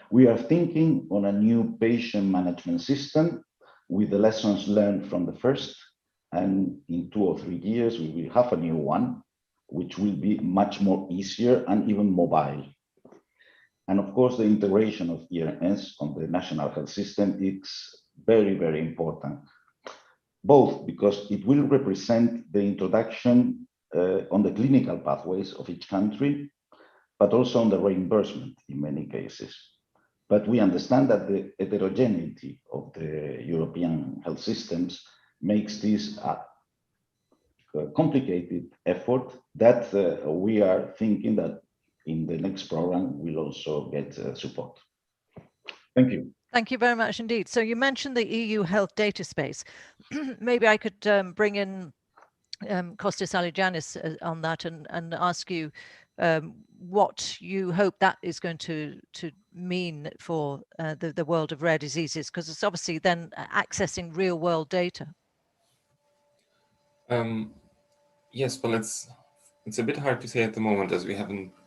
[SPEAKER 9] We are thinking on a new patient management system with the lessons learned from the first, and in 2 or 3 years, we will have a new one, which will be much more easier and even mobile. And of course, the integration of ERNs on the national health system is very, very important, both because it will represent the introduction on the clinical pathways of each country, but also on the reimbursement in many cases. But we understand that the heterogeneity of the European health systems makes this a complicated effort that we are thinking that in the next program will also get support. Thank you.
[SPEAKER 1] Thank you very much indeed. So you mentioned the EU health data space. Maybe I could bring in Kostas Aligiannis on that and ask you what you hope that is going to mean for the world of rare diseases, because it's obviously then accessing real world data.
[SPEAKER 6] Yes, well, it's a bit hard to say at the moment, as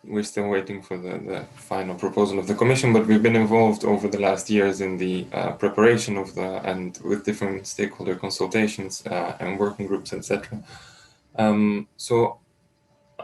[SPEAKER 6] we're still waiting for the final proposal of the Commission, but we've been involved over the last years in the preparation of and with different stakeholder consultations and working groups, etc. So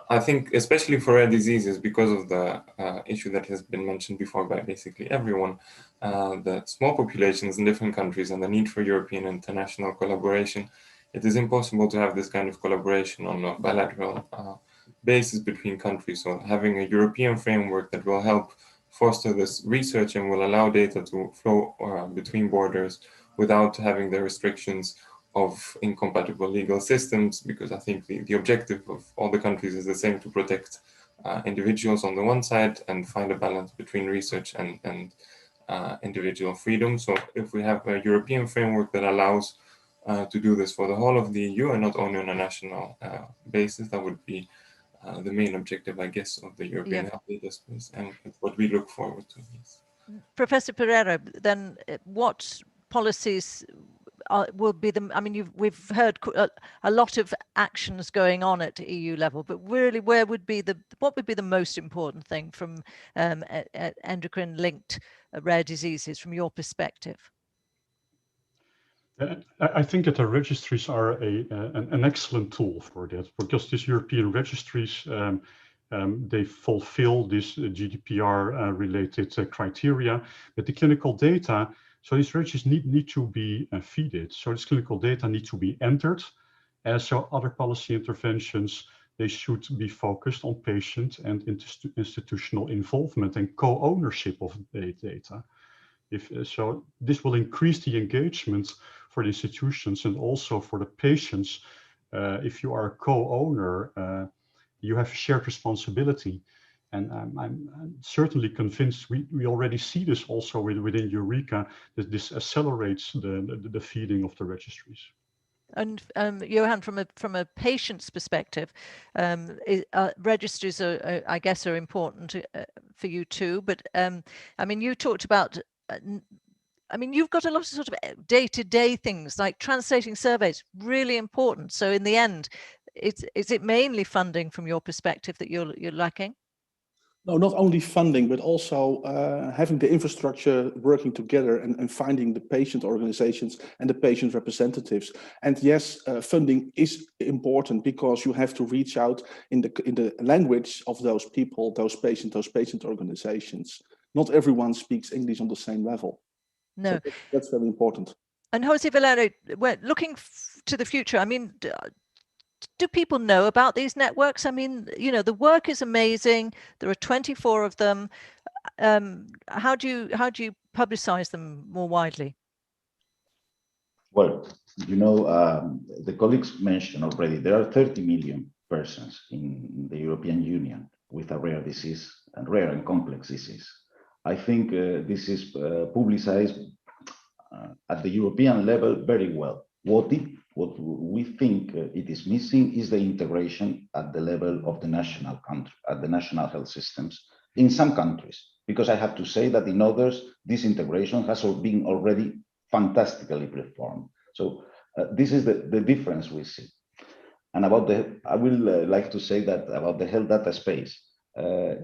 [SPEAKER 6] I think especially for rare diseases, because of the issue that has been mentioned before by basically everyone, the small populations in different countries and the need for European international collaboration, it is impossible to have this kind of collaboration on a bilateral basis between countries. So having a European framework that will help foster this research and will allow data to flow between borders without having the restrictions of incompatible legal systems, because I think the objective of all the countries is the same, to protect individuals on the one side and find a balance between research and individual freedom. So if we have a European framework that allows to do this for the whole of the EU and not only on a national basis, that would be the main objective, I guess, of the European health data space, and what we look forward to. Yes.
[SPEAKER 1] Professor Pereira, then what policies will be the, I mean, we've heard a lot of actions going on at EU level, but really what would be the most important thing from endocrine linked rare diseases from your perspective?
[SPEAKER 7] I think that the registries are an excellent tool for that, because these European registries, they fulfill this GDPR related criteria, but the clinical data, so these registries need to be fed. So this clinical data need to be entered. So other policy interventions, they should be focused on patient and institutional involvement and co-ownership of the data. So this will increase the engagement for the institutions and also for the patients. If you are a co-owner, you have shared responsibility. And I'm certainly convinced we already see this also within Eureka, that this accelerates the feeding of the registries.
[SPEAKER 1] And Johan, from a patient's perspective, registries are, I guess, are important for you too. But I mean, you talked about. I mean, you've got a lot of sort of day-to-day things like translating surveys, really important. So in the end, is it mainly funding from your perspective that you're lacking?
[SPEAKER 8] No, not only funding, but also having the infrastructure working together and finding the patient organizations and the patient representatives. And yes, funding is important because you have to reach out in the language of those people, those patient organizations. Not everyone speaks English on the same level.
[SPEAKER 1] No,
[SPEAKER 8] so that's very important.
[SPEAKER 1] And Jose Valero, we're looking to the future. I mean, do people know about these networks? I mean, you know, the work is amazing. There are 24 of them. How do you publicize them more widely?
[SPEAKER 9] Well, you know, the colleagues mentioned already, there are 30 million persons in the European Union with a rare disease, and rare and complex disease. I think this is publicized at the European level very well. What we think it is missing is the integration at the level of the national country, at the national health systems in some countries, because I have to say that in others, this integration has been already fantastically performed. So this is the difference we see. And about I will like to say that about the health data space.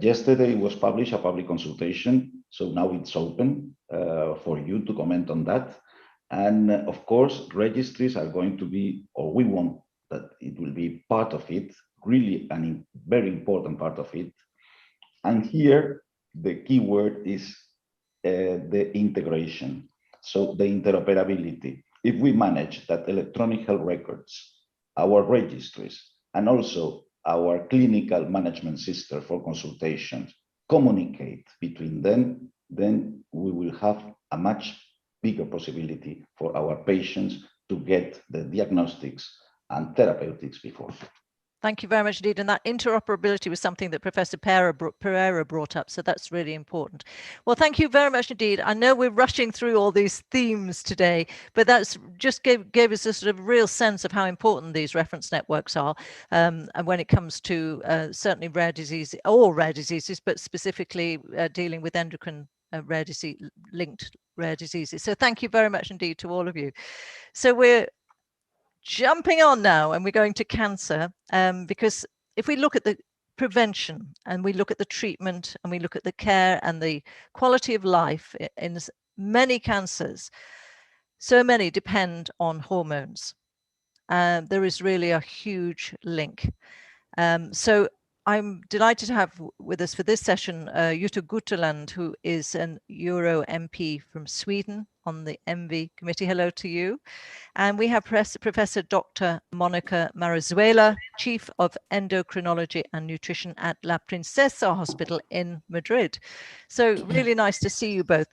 [SPEAKER 9] Yesterday was published a public consultation, so now it's open for you to comment on that. And of course, registries are going to be, or we want that it will be part of it, really a very important part of it. And here, the key word is the integration. So the interoperability. If we manage that electronic health records, our registries, and also our clinical management system for consultations communicate between them, then we will have a much bigger possibility for our patients to get the diagnostics and therapeutics before.
[SPEAKER 1] Thank you very much indeed. And that interoperability was something that Professor Pereira brought up. So that's really important. Well, thank you very much indeed. I know we're rushing through all these themes today, but that's just gave us a sort of real sense of how important these reference networks are. And when it comes to certainly rare diseases, all rare diseases, but specifically dealing with endocrine linked rare diseases. So thank you very much indeed to all of you. So we're jumping on now, and we're going to cancer, because if we look at the prevention and we look at the treatment and we look at the care and the quality of life in many cancers, so many depend on hormones. There is really a huge link. So I'm delighted to have with us for this session Jutta Gutterland, who is an Euro MP from Sweden on the ENVI committee. Hello to you. And we have Professor Dr. Monica Marazuela, Chief of Endocrinology and Nutrition at La Princesa Hospital in Madrid. So really nice to see you both.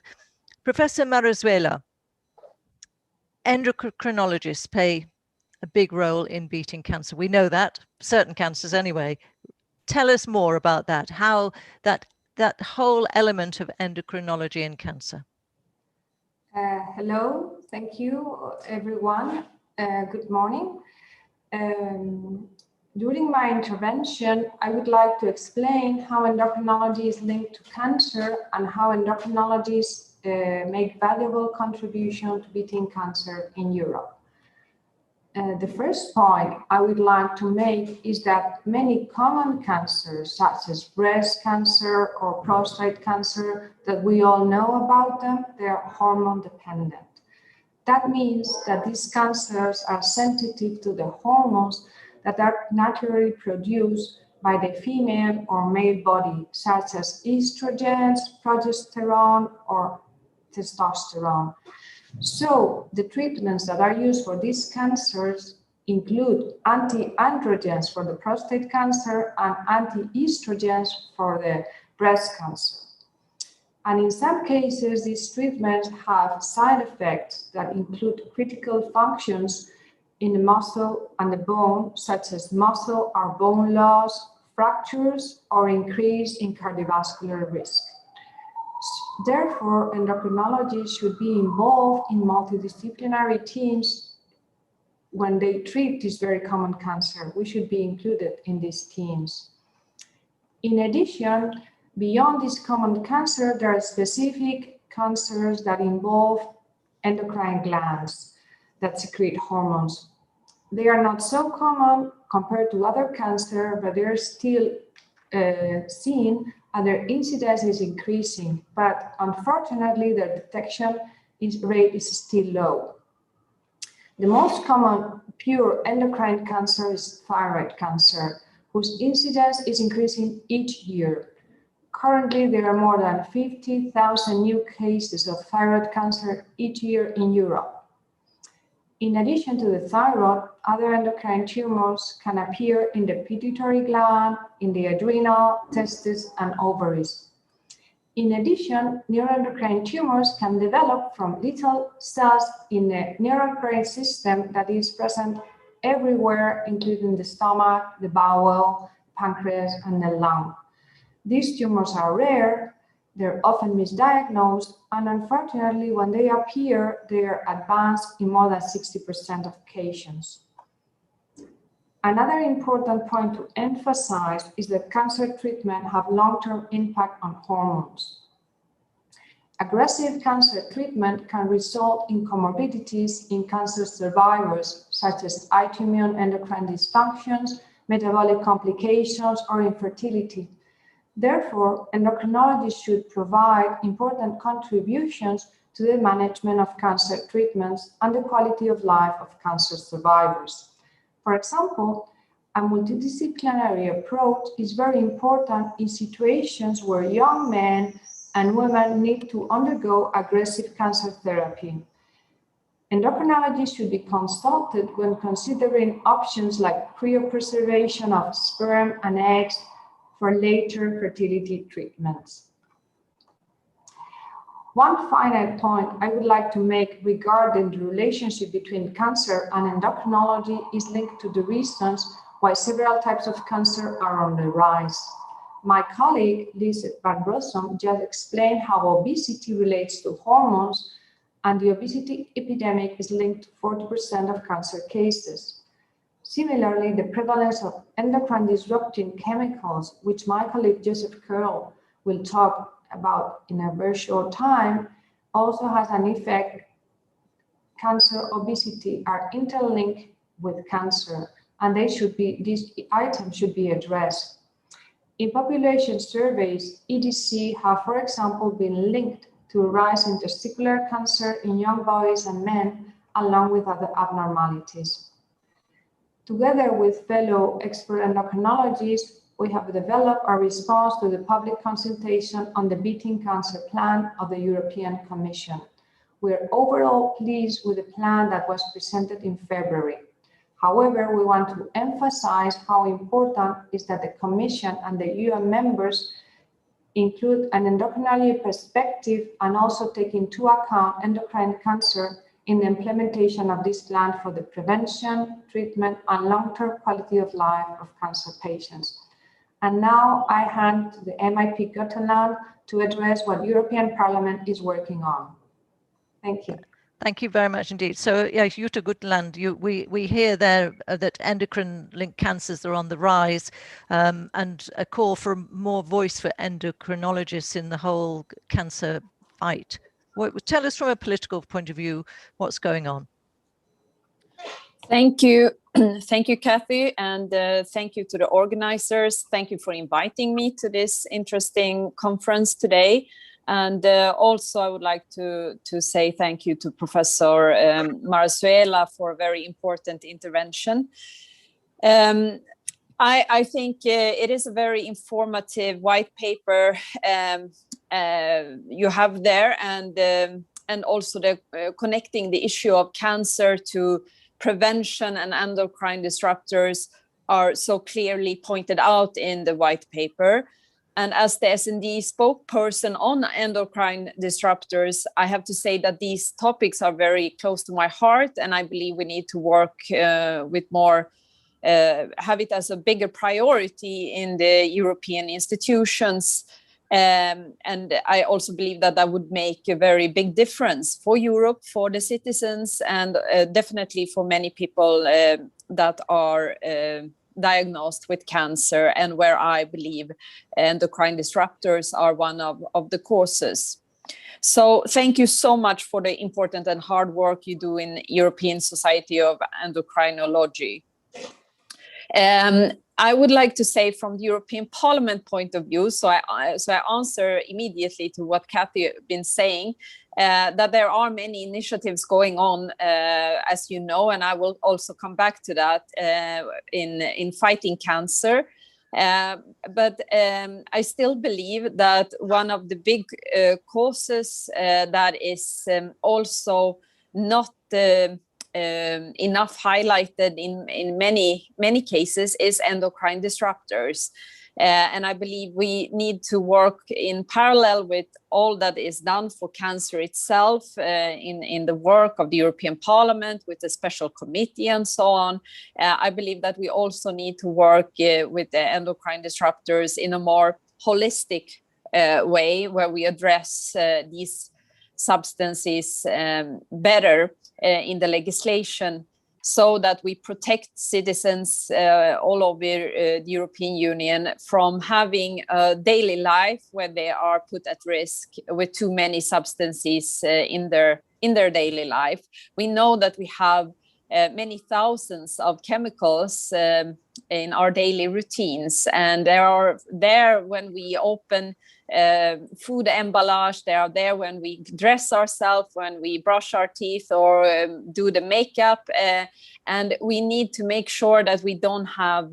[SPEAKER 1] Professor Marazuela, endocrinologists play a big role in beating cancer. We know that, certain cancers anyway. Tell us more about that, how that whole element of endocrinology in cancer.
[SPEAKER 10] Hello, thank you, everyone. Good morning. During my intervention, I would like to explain how endocrinology is linked to cancer and how endocrinologists make valuable contribution to beating cancer in Europe. The first point I would like to make is that many common cancers, such as breast cancer or prostate cancer, that we all know about them, they are hormone dependent. That means that these cancers are sensitive to the hormones that are naturally produced by the female or male body, such as estrogens, progesterone, or testosterone. So the treatments that are used for these cancers include anti-androgens for the prostate cancer and anti-estrogens for the breast cancer. And in some cases, these treatments have side effects that include critical functions in the muscle and the bone, such as muscle or bone loss, fractures, or increase in cardiovascular risk. Therefore, endocrinologists should be involved in multidisciplinary teams when they treat this very common cancer. We should be included in these teams. In addition, beyond this common cancer, there are specific cancers that involve endocrine glands that secrete hormones. They are not so common compared to other cancer, but they're still seen, and their incidence is increasing, but unfortunately their detection rate is still low. The most common pure endocrine cancer is thyroid cancer, whose incidence is increasing each year. Currently, there are more than 50,000 new cases of thyroid cancer each year in Europe. In addition to the thyroid, other endocrine tumors can appear in the pituitary gland, in the adrenal, testes, and ovaries. In addition, neuroendocrine tumors can develop from little cells in the neuroendocrine system that is present everywhere, including the stomach, the bowel, pancreas, and the lung. These tumors are rare, they're often misdiagnosed, and unfortunately, when they appear, they are advanced in more than 60% of cases. Another important point to emphasize is that cancer treatment have long-term impact on hormones. Aggressive cancer treatment can result in comorbidities in cancer survivors, such as autoimmune endocrine dysfunctions, metabolic complications, or infertility. Therefore, endocrinologists should provide important contributions to the management of cancer treatments and the quality of life of cancer survivors. For example, a multidisciplinary approach is very important in situations where young men and women need to undergo aggressive cancer therapy. Endocrinologists should be consulted when considering options like cryopreservation of sperm and eggs for later fertility treatments. One final point I would like to make regarding the relationship between cancer and endocrinology is linked to the reasons why several types of cancer are on the rise. My colleague, Lise van Rossum, just explained how obesity relates to hormones, and the obesity epidemic is linked to 40% of cancer cases. Similarly, the prevalence of endocrine disrupting chemicals, which my colleague Joseph Curl will talk about in a very short time, also has an effect. Cancer, obesity are interlinked with cancer, and these items should be addressed. In population surveys, EDC have, for example, been linked to a rise in testicular cancer in young boys and men, along with other abnormalities. Together with fellow expert endocrinologists, we have developed a response to the public consultation on the Beating Cancer Plan of the European Commission. We are overall pleased with the plan that was presented in February. However, we want to emphasize how important is that the Commission and the UN members include an endocrinology perspective and also take into account endocrine cancer in the implementation of this plan for the prevention, treatment, and long-term quality of life of cancer patients. And now I hand to the MIP Götaland to address what European Parliament is working on. Thank you.
[SPEAKER 1] Thank you very much indeed. So, yeah, Jutta Gutteland, we hear there that endocrine-linked cancers are on the rise, and a call for more voice for endocrinologists in the whole cancer fight. Tell us from a political point of view what's going on.
[SPEAKER 11] Thank you. Thank you, Kathy, and thank you to the organizers. Thank you for inviting me to this interesting conference today. And also, I would like to say thank you to Professor Marazuela for a very important intervention. I think it is a very informative white paper you have there, and also the connecting the issue of cancer to prevention and endocrine disruptors are so clearly pointed out in the white paper. And as the S&D spokesperson on endocrine disruptors, I have to say that these topics are very close to my heart, and I believe we need to work with more, have it as a bigger priority in the European institutions. And I also believe that that would make a very big difference for Europe, for the citizens, and definitely for many people that are diagnosed with cancer, and where I believe endocrine disruptors are one of the causes. So thank you so much for the important and hard work you do in European Society of Endocrinology. I would like to say from the European Parliament point of view, so I answer immediately to what Kathy has been saying, that there are many initiatives going on, as you know, and I will also come back to that in fighting cancer. But I still believe that one of the big causes that is also not enough highlighted in many cases is endocrine disruptors. And I believe we need to work in parallel with all that is done for cancer itself in the work of the European Parliament with the special committee and so on. I believe that we also need to work with the endocrine disruptors in a more holistic way, where we address these substances better in the legislation, so that we protect citizens all over the European Union from having a daily life where they are put at risk with too many substances in their daily life. We know that we have many thousands of chemicals in our daily routines, and they are there when we open food emballage, they are there when we dress ourselves, when we brush our teeth or do the makeup, and we need to make sure that we don't have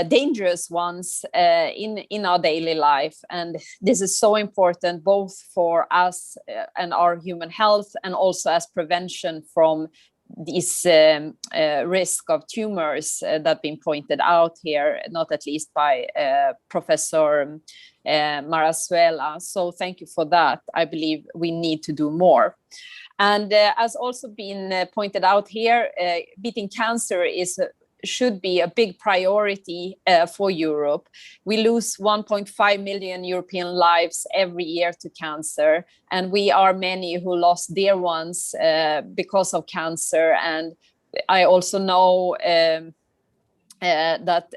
[SPEAKER 11] dangerous ones in our daily life. And this is so important both for us and our human health, and also as prevention from this risk of tumors that been pointed out here, not at least by Professor Marazuela. So thank you for that. I believe we need to do more. And as also been pointed out here, beating cancer should be a big priority for Europe. We lose 1.5 million European lives every year to cancer, and we are many who lost dear ones because of cancer. And I also know that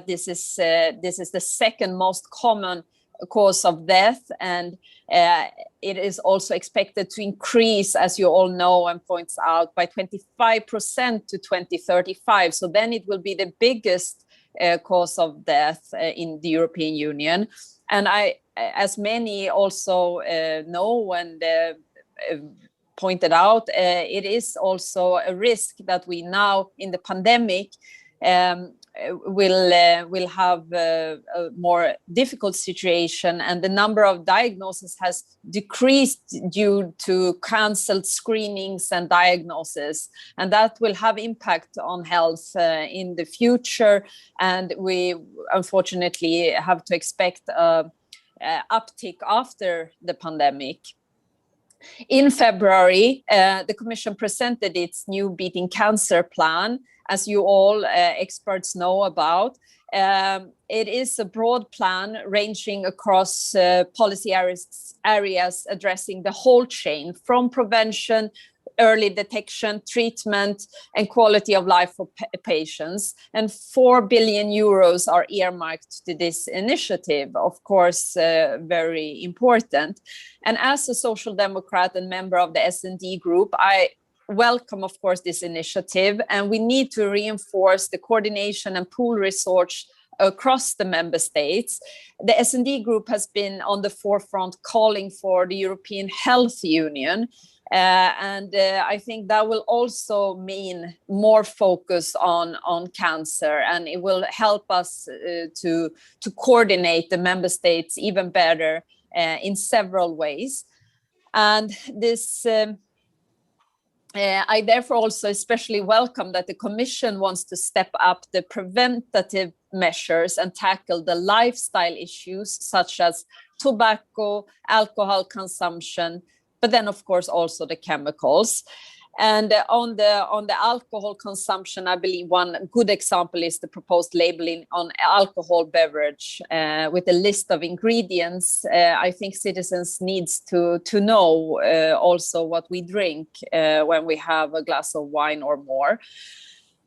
[SPEAKER 11] this is the second most common cause of death, and it is also expected to increase, as you all know and points out, by 25% to 2035. So then it will be the biggest cause of death in the European Union. And as many also know and pointed out, it is also a risk that we now in the pandemic will have a more difficult situation, and the number of diagnoses has decreased due to cancelled screenings and diagnosis, and that will have impact on health in the future, and we unfortunately have to expect a uptick after the pandemic. In February, the Commission presented its new Beating Cancer plan, as you all experts know about. It is a broad plan ranging across policy areas addressing the whole chain, from prevention, early detection, treatment, and quality of life for patients. And 4 billion euros are earmarked to this initiative, of course, very important. And as a Social Democrat and member of the S&D group, I welcome, of course, this initiative, and we need to reinforce the coordination and pool research across the member states. The S&D group has been on the forefront calling for the European Health Union, and I think that will also mean more focus on cancer, and it will help us to coordinate the member states even better in several ways. And this I therefore also especially welcome that the Commission wants to step up the preventative measures and tackle the lifestyle issues such as tobacco, alcohol consumption, but then of course also the chemicals. And on the alcohol consumption, I believe one good example is the proposed labeling on alcohol beverage with a list of ingredients. I think citizens needs to know also what we drink when we have a glass of wine or more.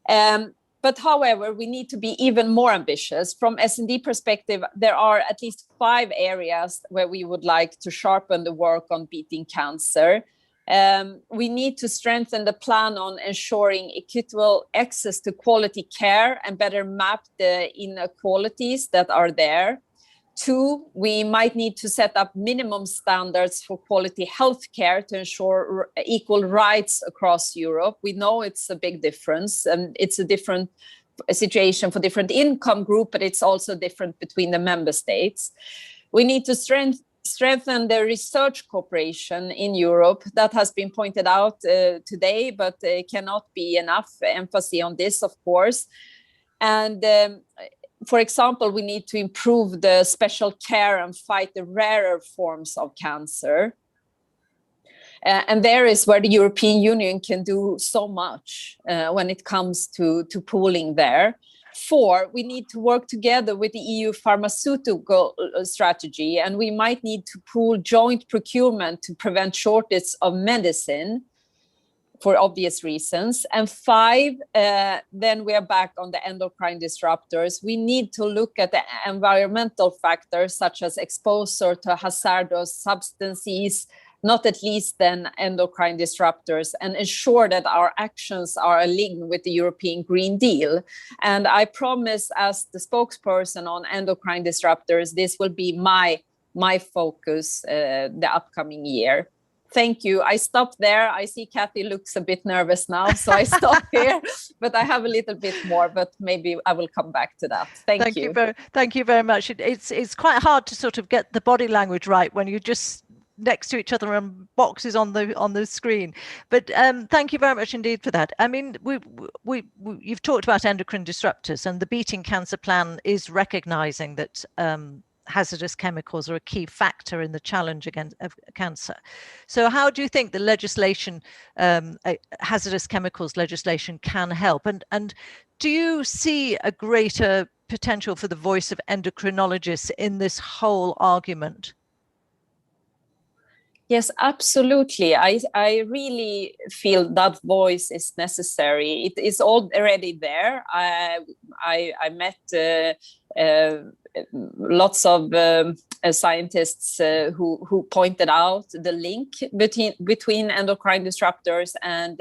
[SPEAKER 11] But however, we need to be even more ambitious. From S&D perspective, there are at least 5 areas where we would like to sharpen the work on beating cancer. We need to strengthen the plan on ensuring equitable access to quality care and better map the inequalities that are there. 2, we might need to set up minimum standards for quality healthcare to ensure equal rights across Europe. We know it's a big difference, and it's a different situation for different income group, but it's also different between the member states. We need to strengthen the research cooperation in Europe. That has been pointed out today, but cannot be enough emphasis on this, of course. And for example, we need to improve the special care and fight the rarer forms of cancer. And there is where the European Union can do so much when it comes to pooling there. 4, we need to work together with the EU pharmaceutical strategy, and we might need to pool joint procurement to prevent shortage of medicine for obvious reasons. And 5, then we are back on the endocrine disruptors. We need to look at the environmental factors such as exposure to hazardous substances, not at least then endocrine disruptors, and ensure that our actions are aligned with the European Green Deal. And I promise, as the spokesperson on endocrine disruptors, this will be my focus the upcoming year. Thank you. I stop there. I see Kathy looks a bit nervous now, so I stop here. But I have a little bit more, but maybe I will come back to that. Thank you.
[SPEAKER 1] Thank you very much. It's quite hard to sort of get the body language right when you just next to each other and boxes on the screen, but thank you very much indeed for that. I mean, you've talked about endocrine disruptors, and the Beating Cancer Plan is recognizing that hazardous chemicals are a key factor in the challenge against cancer. So how do you think the legislation, hazardous chemicals legislation, can help, and do you see a greater potential for the voice of endocrinologists in this whole argument?
[SPEAKER 11] Yes, absolutely. I really feel that voice is necessary. It is already there. I met lots of scientists who pointed out the link between endocrine disruptors and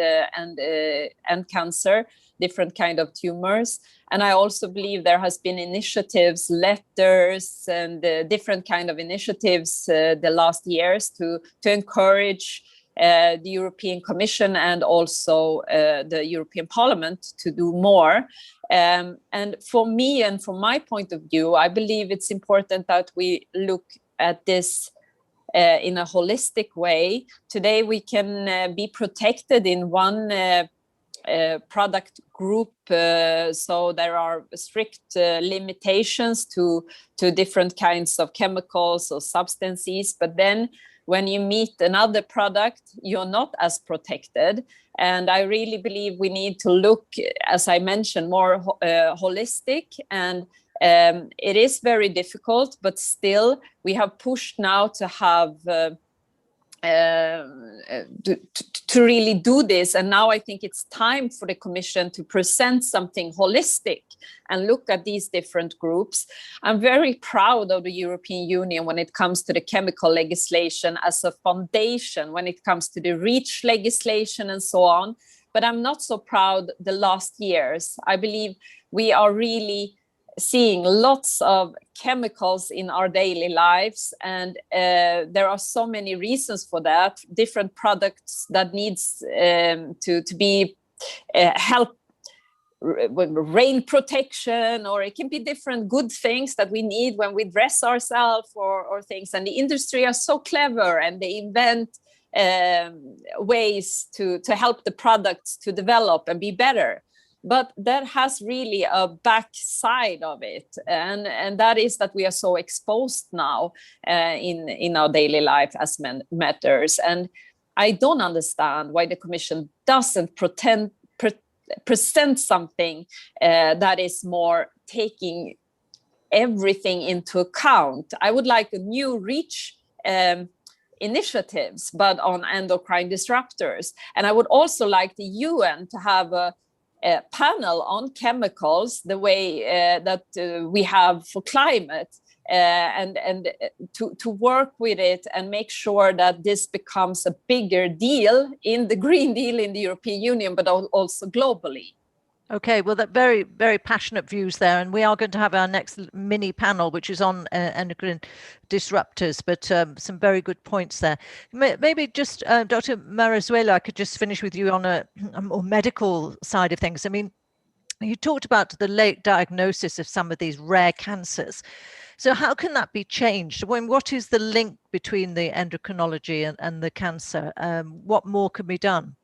[SPEAKER 11] cancer, different kind of tumors. And I also believe there has been initiatives, letters, and different kind of initiatives the last years to encourage the European Commission and also the European Parliament to do more. And for me and from my point of view, I believe it's important that we look at this in a holistic way. Today we can be protected in one product group, so there are strict limitations to different kinds of chemicals or substances, but then when you meet another product, you're not as protected. And I really believe we need to look, as I mentioned, more holistic. And it is very difficult, but still we have pushed now to have to really do this. And now I think it's time for the Commission to present something holistic and look at these different groups. I'm very proud of the European Union when it comes to the chemical legislation as a foundation, when it comes to the REACH legislation and so on. But I'm not so proud the last years. I believe we are really seeing lots of chemicals in our daily lives, and there are so many reasons for that. Different products that needs to be help with rain protection, or it can be different good things that we need when we dress ourselves or things. And the industry are so clever, and they invent ways to help the products to develop and be better. But that has really a backside of it, and that is that we are so exposed now in our daily life as matters. And I don't understand why the Commission doesn't present something that is more taking everything into account. I would like a new REACH initiatives, but on endocrine disruptors. And I would also like the UN to have a panel on chemicals, the way that we have for climate, and to work with it and make sure that this becomes a bigger deal in the Green Deal in the European Union, but also globally.
[SPEAKER 1] Okay, well, that very, very passionate views there. And we are going to have our next mini panel, which is on endocrine disruptors, but some very good points there. Maybe just Dr. Marazuela, I could just finish with you on a more medical side of things. I mean, you talked about the late diagnosis of some of these rare cancers. So how can that be changed? What is the link between the endocrinology and the cancer? What more can be done?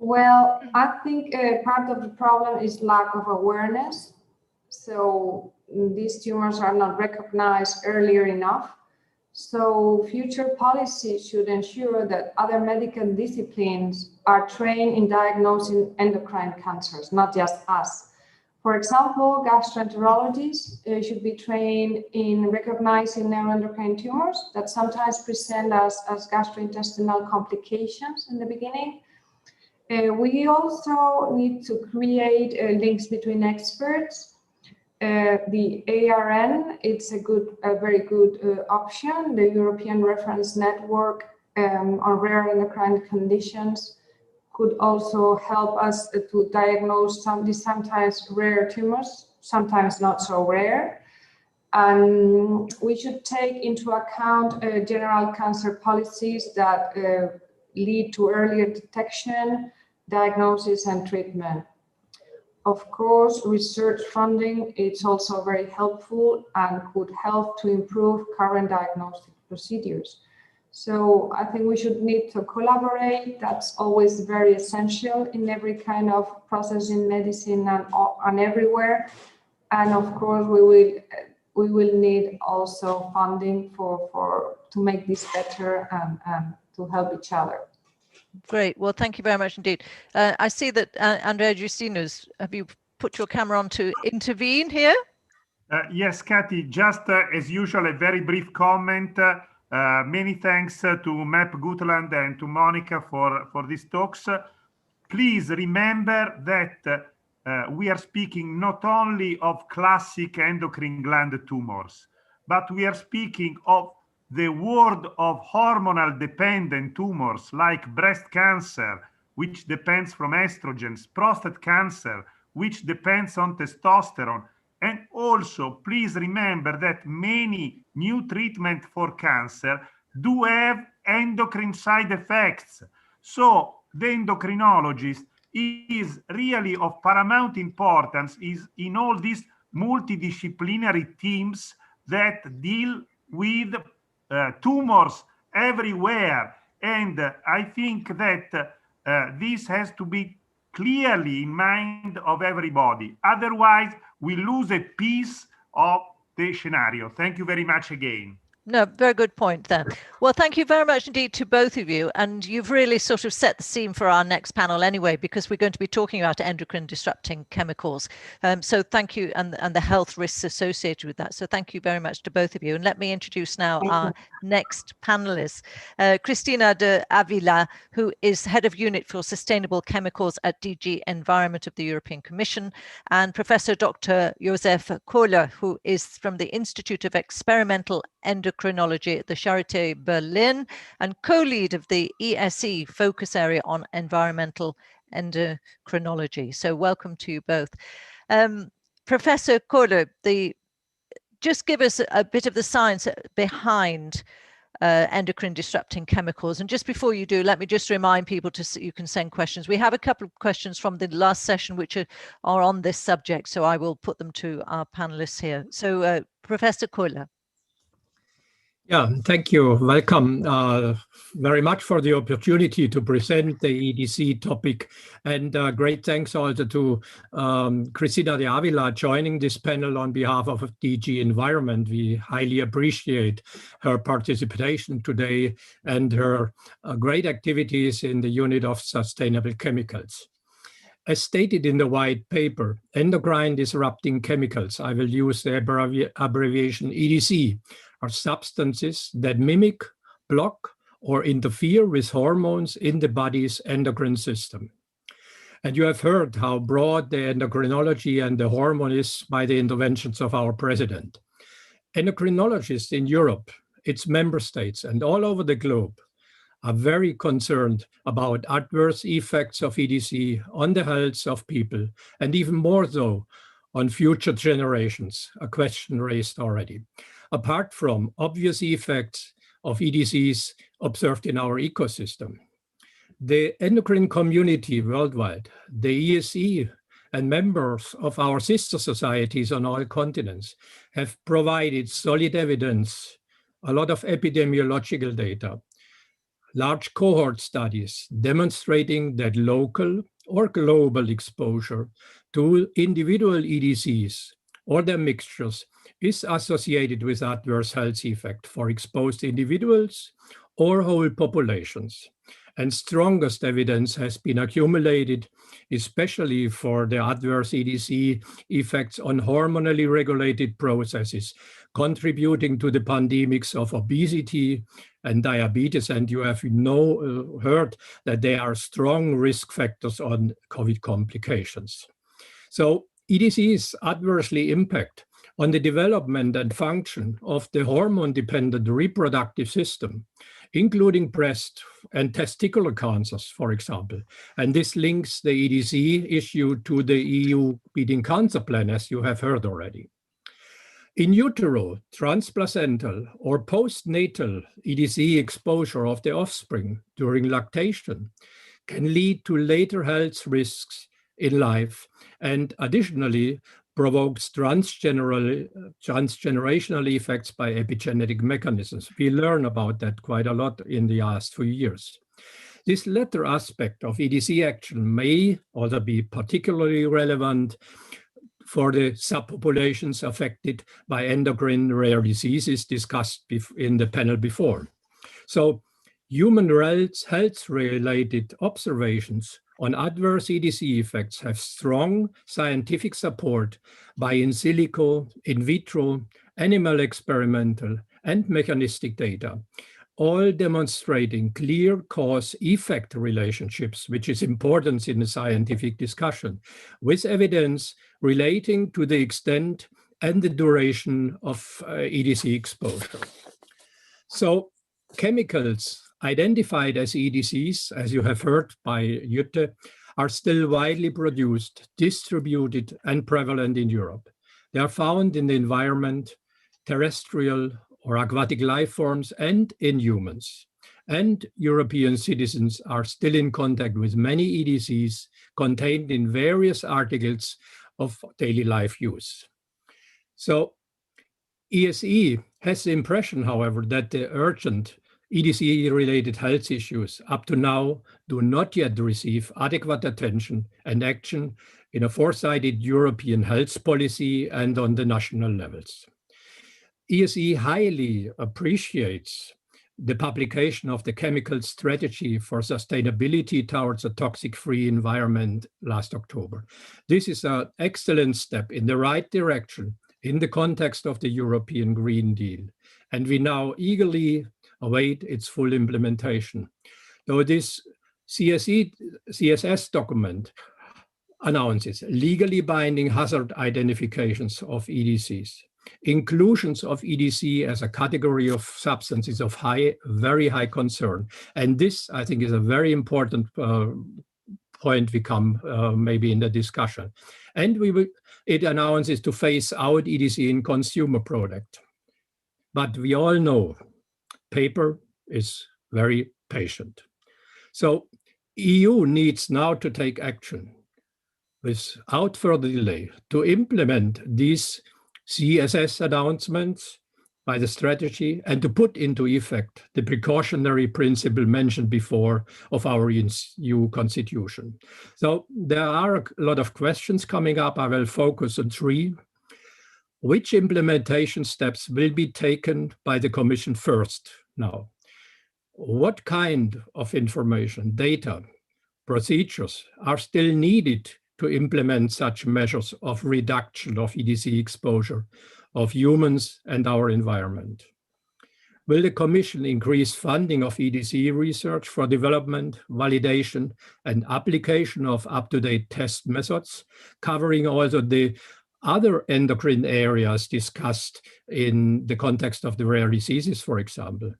[SPEAKER 10] Well, I think part of the problem is lack of awareness. So these tumors are not recognized earlier enough. So future policy should ensure that other medical disciplines are trained in diagnosing endocrine cancers, not just us. For example, gastroenterologists should be trained in recognizing neuroendocrine tumors that sometimes present as gastrointestinal complications in the beginning. We also need to create links between experts. The ARN, it's a very good option. The European Reference Network on rare endocrine conditions could also help us to diagnose these sometimes rare tumors, sometimes not so rare. And we should take into account general cancer policies that lead to earlier detection, diagnosis and treatment. Of course, research funding is also very helpful and could help to improve current diagnostic procedures. So I think we should need to collaborate. That's always very essential in every kind of process in medicine and everywhere. And of course, we will need also funding to make this better and to help each other.
[SPEAKER 1] Great. Well, thank you very much indeed. I see that Andrea Justinas, have you put your camera on to intervene here?
[SPEAKER 3] Yes, Kathy, just as usual, a very brief comment. Many thanks to Mep Gutland and to Monica for these talks. Please remember that we are speaking not only of classic endocrine gland tumors, but we are speaking of the world of hormonal dependent tumors like breast cancer, which depends from estrogens, prostate cancer, which depends on testosterone. And also, please remember that many new treatments for cancer do have endocrine side effects. So the endocrinologist is really of paramount importance is in all these multidisciplinary teams that deal with tumors everywhere. And I think that this has to be clearly in mind of everybody. Otherwise, we lose a piece of the scenario. Thank you very much again.
[SPEAKER 1] No, very good point there. Well, thank you very much indeed to both of you. And you've really sort of set the scene for our next panel anyway, because we're going to be talking about endocrine disrupting chemicals. So thank you, and the health risks associated with that. So thank you very much to both of you. And let me introduce now our next panelists. Cristina de Avila, who is Head of Unit for Sustainable Chemicals at DG Environment of the European Commission, and Professor Dr. Josef Kohler, who is from the Institute of Experimental Endocrinology at the Charité Berlin and co-lead of the ESE focus area on environmental endocrinology. So welcome to you both. Professor Kohler, just give us a bit of the science behind endocrine disrupting chemicals. And just before you do, let me just remind people you can send questions. We have a couple of questions from the last session which are on this subject, so I will put them to our panelists here. So Professor Kohler.
[SPEAKER 12] Yeah, thank you. Welcome very much for the opportunity to present the EDC topic. And great thanks also to Cristina de Avila joining this panel on behalf of DG Environment. We highly appreciate her participation today and her great activities in the unit of sustainable chemicals. As stated in the white paper, endocrine disrupting chemicals, I will use the abbreviation EDC, are substances that mimic, block, or interfere with hormones in the body's endocrine system. And you have heard how broad the endocrinology and the hormone is by the interventions of our president. Endocrinologists in Europe, its member states, and all over the globe are very concerned about adverse effects of EDC on the health of people, and even more so on future generations, a question raised already. Apart from obvious effects of EDCs observed in our ecosystem. The endocrine community worldwide, the ESE and members of our sister societies on all continents have provided solid evidence, a lot of epidemiological data, large cohort studies demonstrating that local or global exposure to individual EDCs or their mixtures is associated with adverse health effect for exposed individuals or whole populations. And strongest evidence has been accumulated, especially for the adverse EDC effects on hormonally regulated processes, contributing to the pandemics of obesity and diabetes. And you have heard that there are strong risk factors on COVID complications. So EDCs adversely impact on the development and function of the hormone-dependent reproductive system, including breast and testicular cancers, for example. And this links the EDC issue to the EU Beating Cancer Plan, as you have heard already. In utero, transplacental, or postnatal EDC exposure of the offspring during lactation can lead to later health risks in life, and additionally provokes transgenerational effects by epigenetic mechanisms. We learn about that quite a lot in the last few years. This latter aspect of EDC action may also be particularly relevant for the subpopulations affected by endocrine rare diseases discussed in the panel before. So human health-related observations on adverse EDC effects have strong scientific support by in silico, in vitro, animal experimental, and mechanistic data, all demonstrating clear cause-effect relationships, which is important in the scientific discussion, with evidence relating to the extent and the duration of EDC exposure. So chemicals identified as EDCs, as you have heard by Jutta, are still widely produced, distributed, and prevalent in Europe. They are found in the environment, terrestrial or aquatic life forms, and in humans. and European citizens are still in contact with many EDCs contained in various articles of daily life use. So ESE has the impression, however, that the urgent EDC-related health issues up to now do not yet receive adequate attention and action in a foresighted European health policy and on the national levels. ESE highly appreciates the publication of the Chemical Strategy for Sustainability Towards a Toxic-Free Environment last October. This is an excellent step in the right direction in the context of the European Green Deal, and we now eagerly await its full implementation. Though this CSS document announces legally binding hazard identifications of EDCs, inclusions of EDC as a category of substances of very high concern. And this, I think, is a very important point we come maybe in the discussion. And it announces to phase out EDC in consumer product. But we all know paper is very patient. So EU needs now to take action without further delay to implement these CSS announcements by the strategy and to put into effect the precautionary principle mentioned before of our EU constitution. So there are a lot of questions coming up. I will focus on three. Which implementation steps will be taken by the Commission first now? What kind of information, data, procedures are still needed to implement such measures of reduction of EDC exposure of humans and our environment? Will the Commission increase funding of EDC research for development, validation, and application of up-to-date test methods, covering also the other endocrine areas discussed in the context of the rare diseases, for example?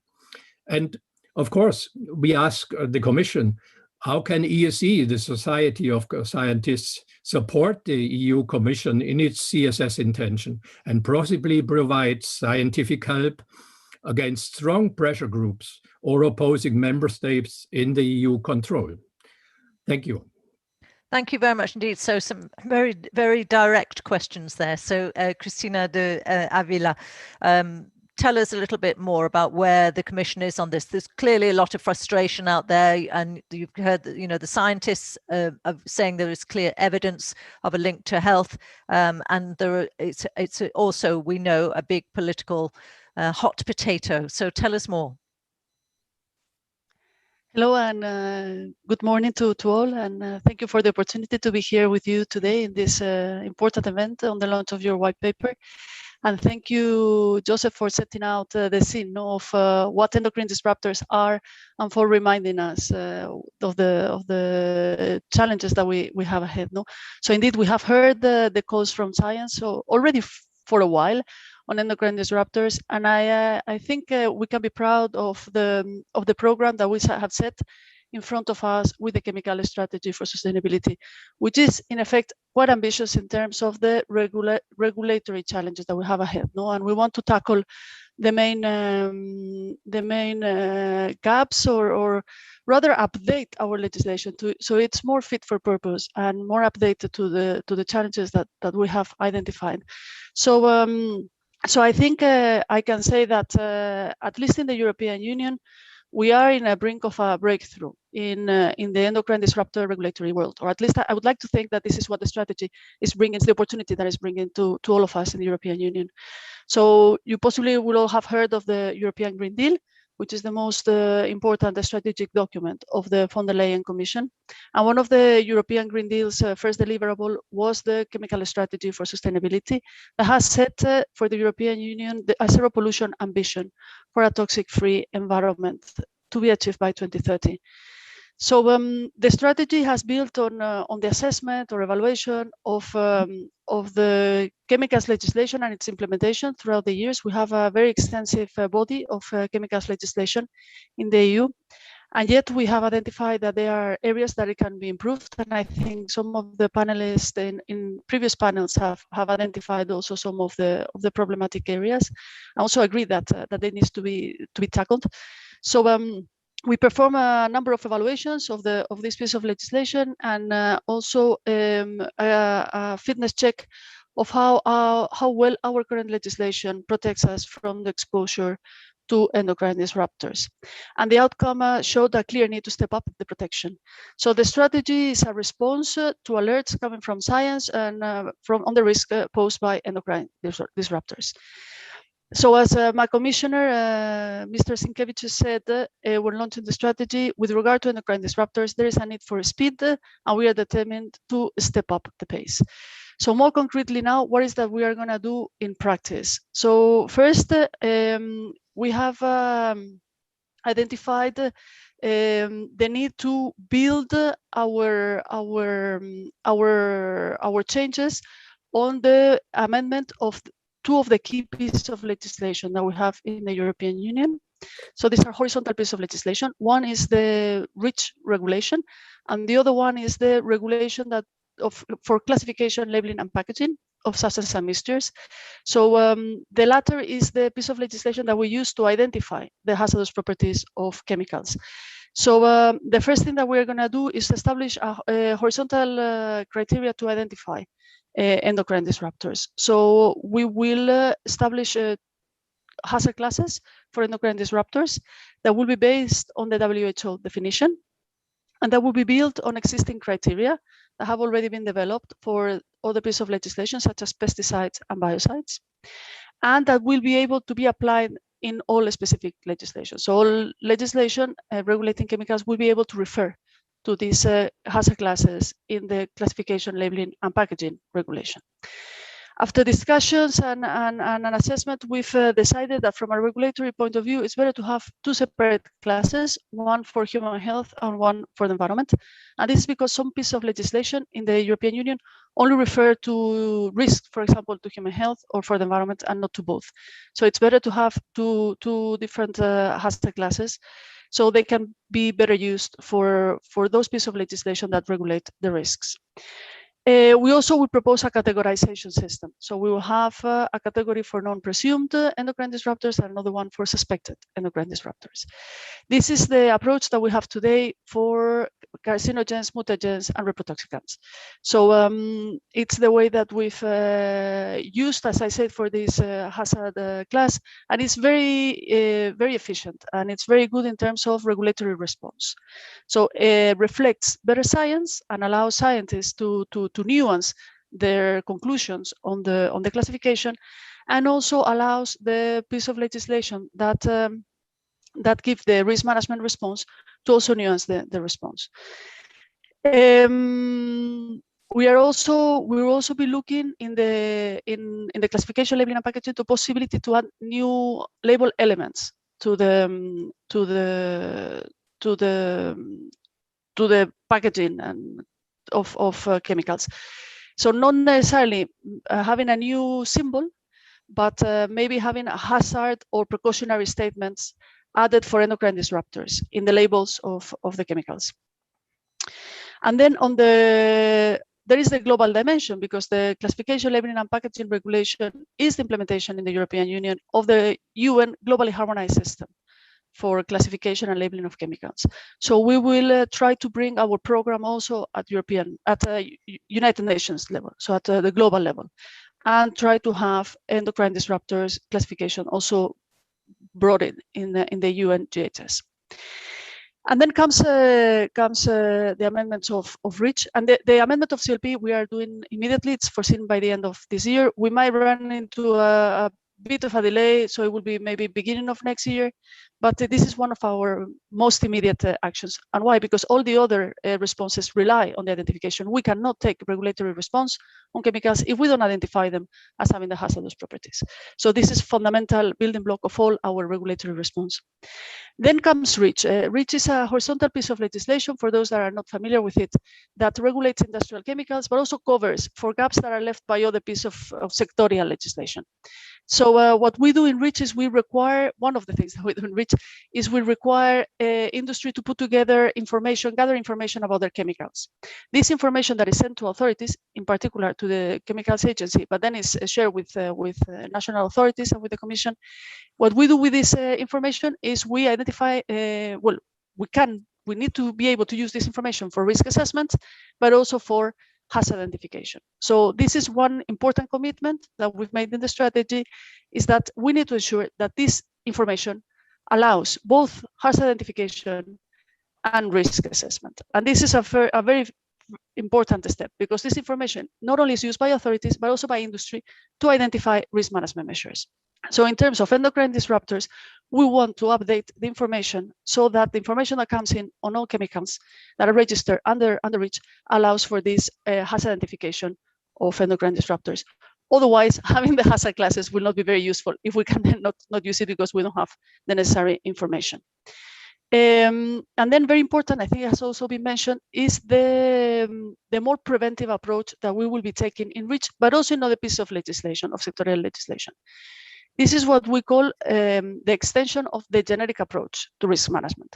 [SPEAKER 12] And of course, we ask the Commission, how can ESE, the Society of Scientists, support the EU Commission in its CSS intention and possibly provide scientific help against strong pressure groups or opposing member states in the EU control? Thank you.
[SPEAKER 1] Thank you very much indeed. So some very, very direct questions there. So Cristina de Avila, tell us a little bit more about where the Commission is on this. There's clearly a lot of frustration out there, and you've heard that, you know, the scientists are saying there is clear evidence of a link to health, and it's also, we know, a big political hot potato. So tell us more.
[SPEAKER 13] Hello and good morning to all, and thank you for the opportunity to be here with you today in this important event on the launch of your white paper. And thank you, Joseph, for setting out the scene of what endocrine disruptors are and for reminding us of the challenges that we have ahead. No? So indeed, we have heard the calls from science already for a while on endocrine disruptors, and I think we can be proud of the program that we have set in front of us with the chemical strategy for sustainability, which is in effect quite ambitious in terms of the regulatory challenges that we have ahead. No, and we want to tackle the main gaps, or rather update our legislation so it's more fit for purpose and more updated to the challenges that we have identified. So I think I can say that at least in the European Union, we are in a brink of a breakthrough in the endocrine disruptor regulatory world, or at least I would like to think that this is what the strategy is bringing, it's the opportunity that is bringing to all of us in the European Union. So you possibly will all have heard of the European Green Deal, which is the most important strategic document of the von der Leyen Commission. And one of the European Green Deal's first deliverable was the chemical strategy for sustainability that has set for the European Union a zero pollution ambition for a toxic-free environment to be achieved by 2030. So the strategy has built on the assessment or evaluation of the chemicals legislation and its implementation throughout the years. We have a very extensive body of chemicals legislation in the EU, and yet we have identified that there are areas that it can be improved. And I think some of the panelists in previous panels have identified also some of the problematic areas. I also agree that they need to be tackled. So we perform a number of evaluations of this piece of legislation, and also a fitness check of how well our current legislation protects us from the exposure to endocrine disruptors. And the outcome showed a clear need to step up the protection. So the strategy is a response to alerts coming from science and on the risk posed by endocrine disruptors. So as my commissioner, Mr. Sienkiewicz said, when launching the strategy, with regard to endocrine disruptors, there is a need for speed, and we are determined to step up the pace. So more concretely now, what is that we are going to do in practice? So first, we have identified the need to build our changes on the amendment of two of the key pieces of legislation that we have in the European Union. So these are horizontal pieces of legislation. One is the REACH regulation, and the other one is the regulation that for classification, labeling, and packaging of substances and mixtures. So the latter is the piece of legislation that we use to identify the hazardous properties of chemicals. So the first thing that we're going to do is establish a horizontal criteria to identify endocrine disruptors. So we will establish hazard classes for endocrine disruptors that will be based on the WHO definition, and that will be built on existing criteria that have already been developed for other pieces of legislation, such as pesticides and biocides, and that will be able to be applied in all specific legislation. So all legislation regulating chemicals will be able to refer to these hazard classes in the classification, labeling, and packaging regulation. After discussions and an assessment, we've decided that from a regulatory point of view, it's better to have two separate classes, one for human health and one for the environment. And this is because some pieces of legislation in the European Union only refer to risk, for example, to human health or for the environment, and not to both. So it's better to have two different hazard classes, so they can be better used for those pieces of legislation that regulate the risks. We also will propose a categorization system. So we will have a category for non-presumed endocrine disruptors and another one for suspected endocrine disruptors. This is the approach that we have today for carcinogens, mutagens, and reprotoxicants. So it's the way that we've used, as I said, for this hazard class, and it's very, very efficient, and it's very good in terms of regulatory response. So it reflects better science and allows scientists to nuance their conclusions on the classification, and also allows the piece of legislation that that gives the risk management response to also nuance the response. We will also be looking in the classification, labeling, and packaging the possibility to add new label elements to the packaging and of chemicals. So not necessarily having a new symbol, but maybe having a hazard or precautionary statements added for endocrine disruptors in the labels of the chemicals. And then there is the global dimension, because the classification, labeling, and packaging regulation is the implementation in the European Union of the UN globally harmonized system for classification and labeling of chemicals. So we will try to bring our program also at United Nations level, so at the global level, and try to have endocrine disruptors classification also brought in the UN GHS. And then comes the amendments of REACH, and the amendment of CLP we are doing immediately. It's foreseen by the end of this year. We might run into a bit of a delay, so it will be maybe beginning of next year, but this is one of our most immediate actions. And why? Because all the other responses rely on the identification. We cannot take regulatory response on chemicals if we don't identify them as having the hazardous properties. So this is fundamental building block of all our regulatory response. Then comes REACH. REACH is a horizontal piece of legislation, for those that are not familiar with it, that regulates industrial chemicals, but also covers for gaps that are left by other pieces of sectorial legislation. So what we do in REACH is we require, one of the things that we do in REACH is we require industry to put together information, gather information about their chemicals. This information that is sent to authorities, in particular to the Chemicals Agency, but then is shared with national authorities and with the Commission. What we do with this information is we identify, we need to be able to use this information for risk assessment, but also for hazard identification. So this is one important commitment that we've made in the strategy, is that we need to ensure that this information allows both hazard identification and risk assessment. And this is a very important step, because this information not only is used by authorities, but also by industry to identify risk management measures. So in terms of endocrine disruptors, we want to update the information so that the information that comes in on all chemicals that are registered under REACH allows for this hazard identification of endocrine disruptors. Otherwise, having the hazard classes will not be very useful if we can not use it because we don't have the necessary information. And then very important, I think it has also been mentioned, is the more preventive approach that we will be taking in REACH, but also in other pieces of legislation, of sectorial legislation. This is what we call the extension of the generic approach to risk management.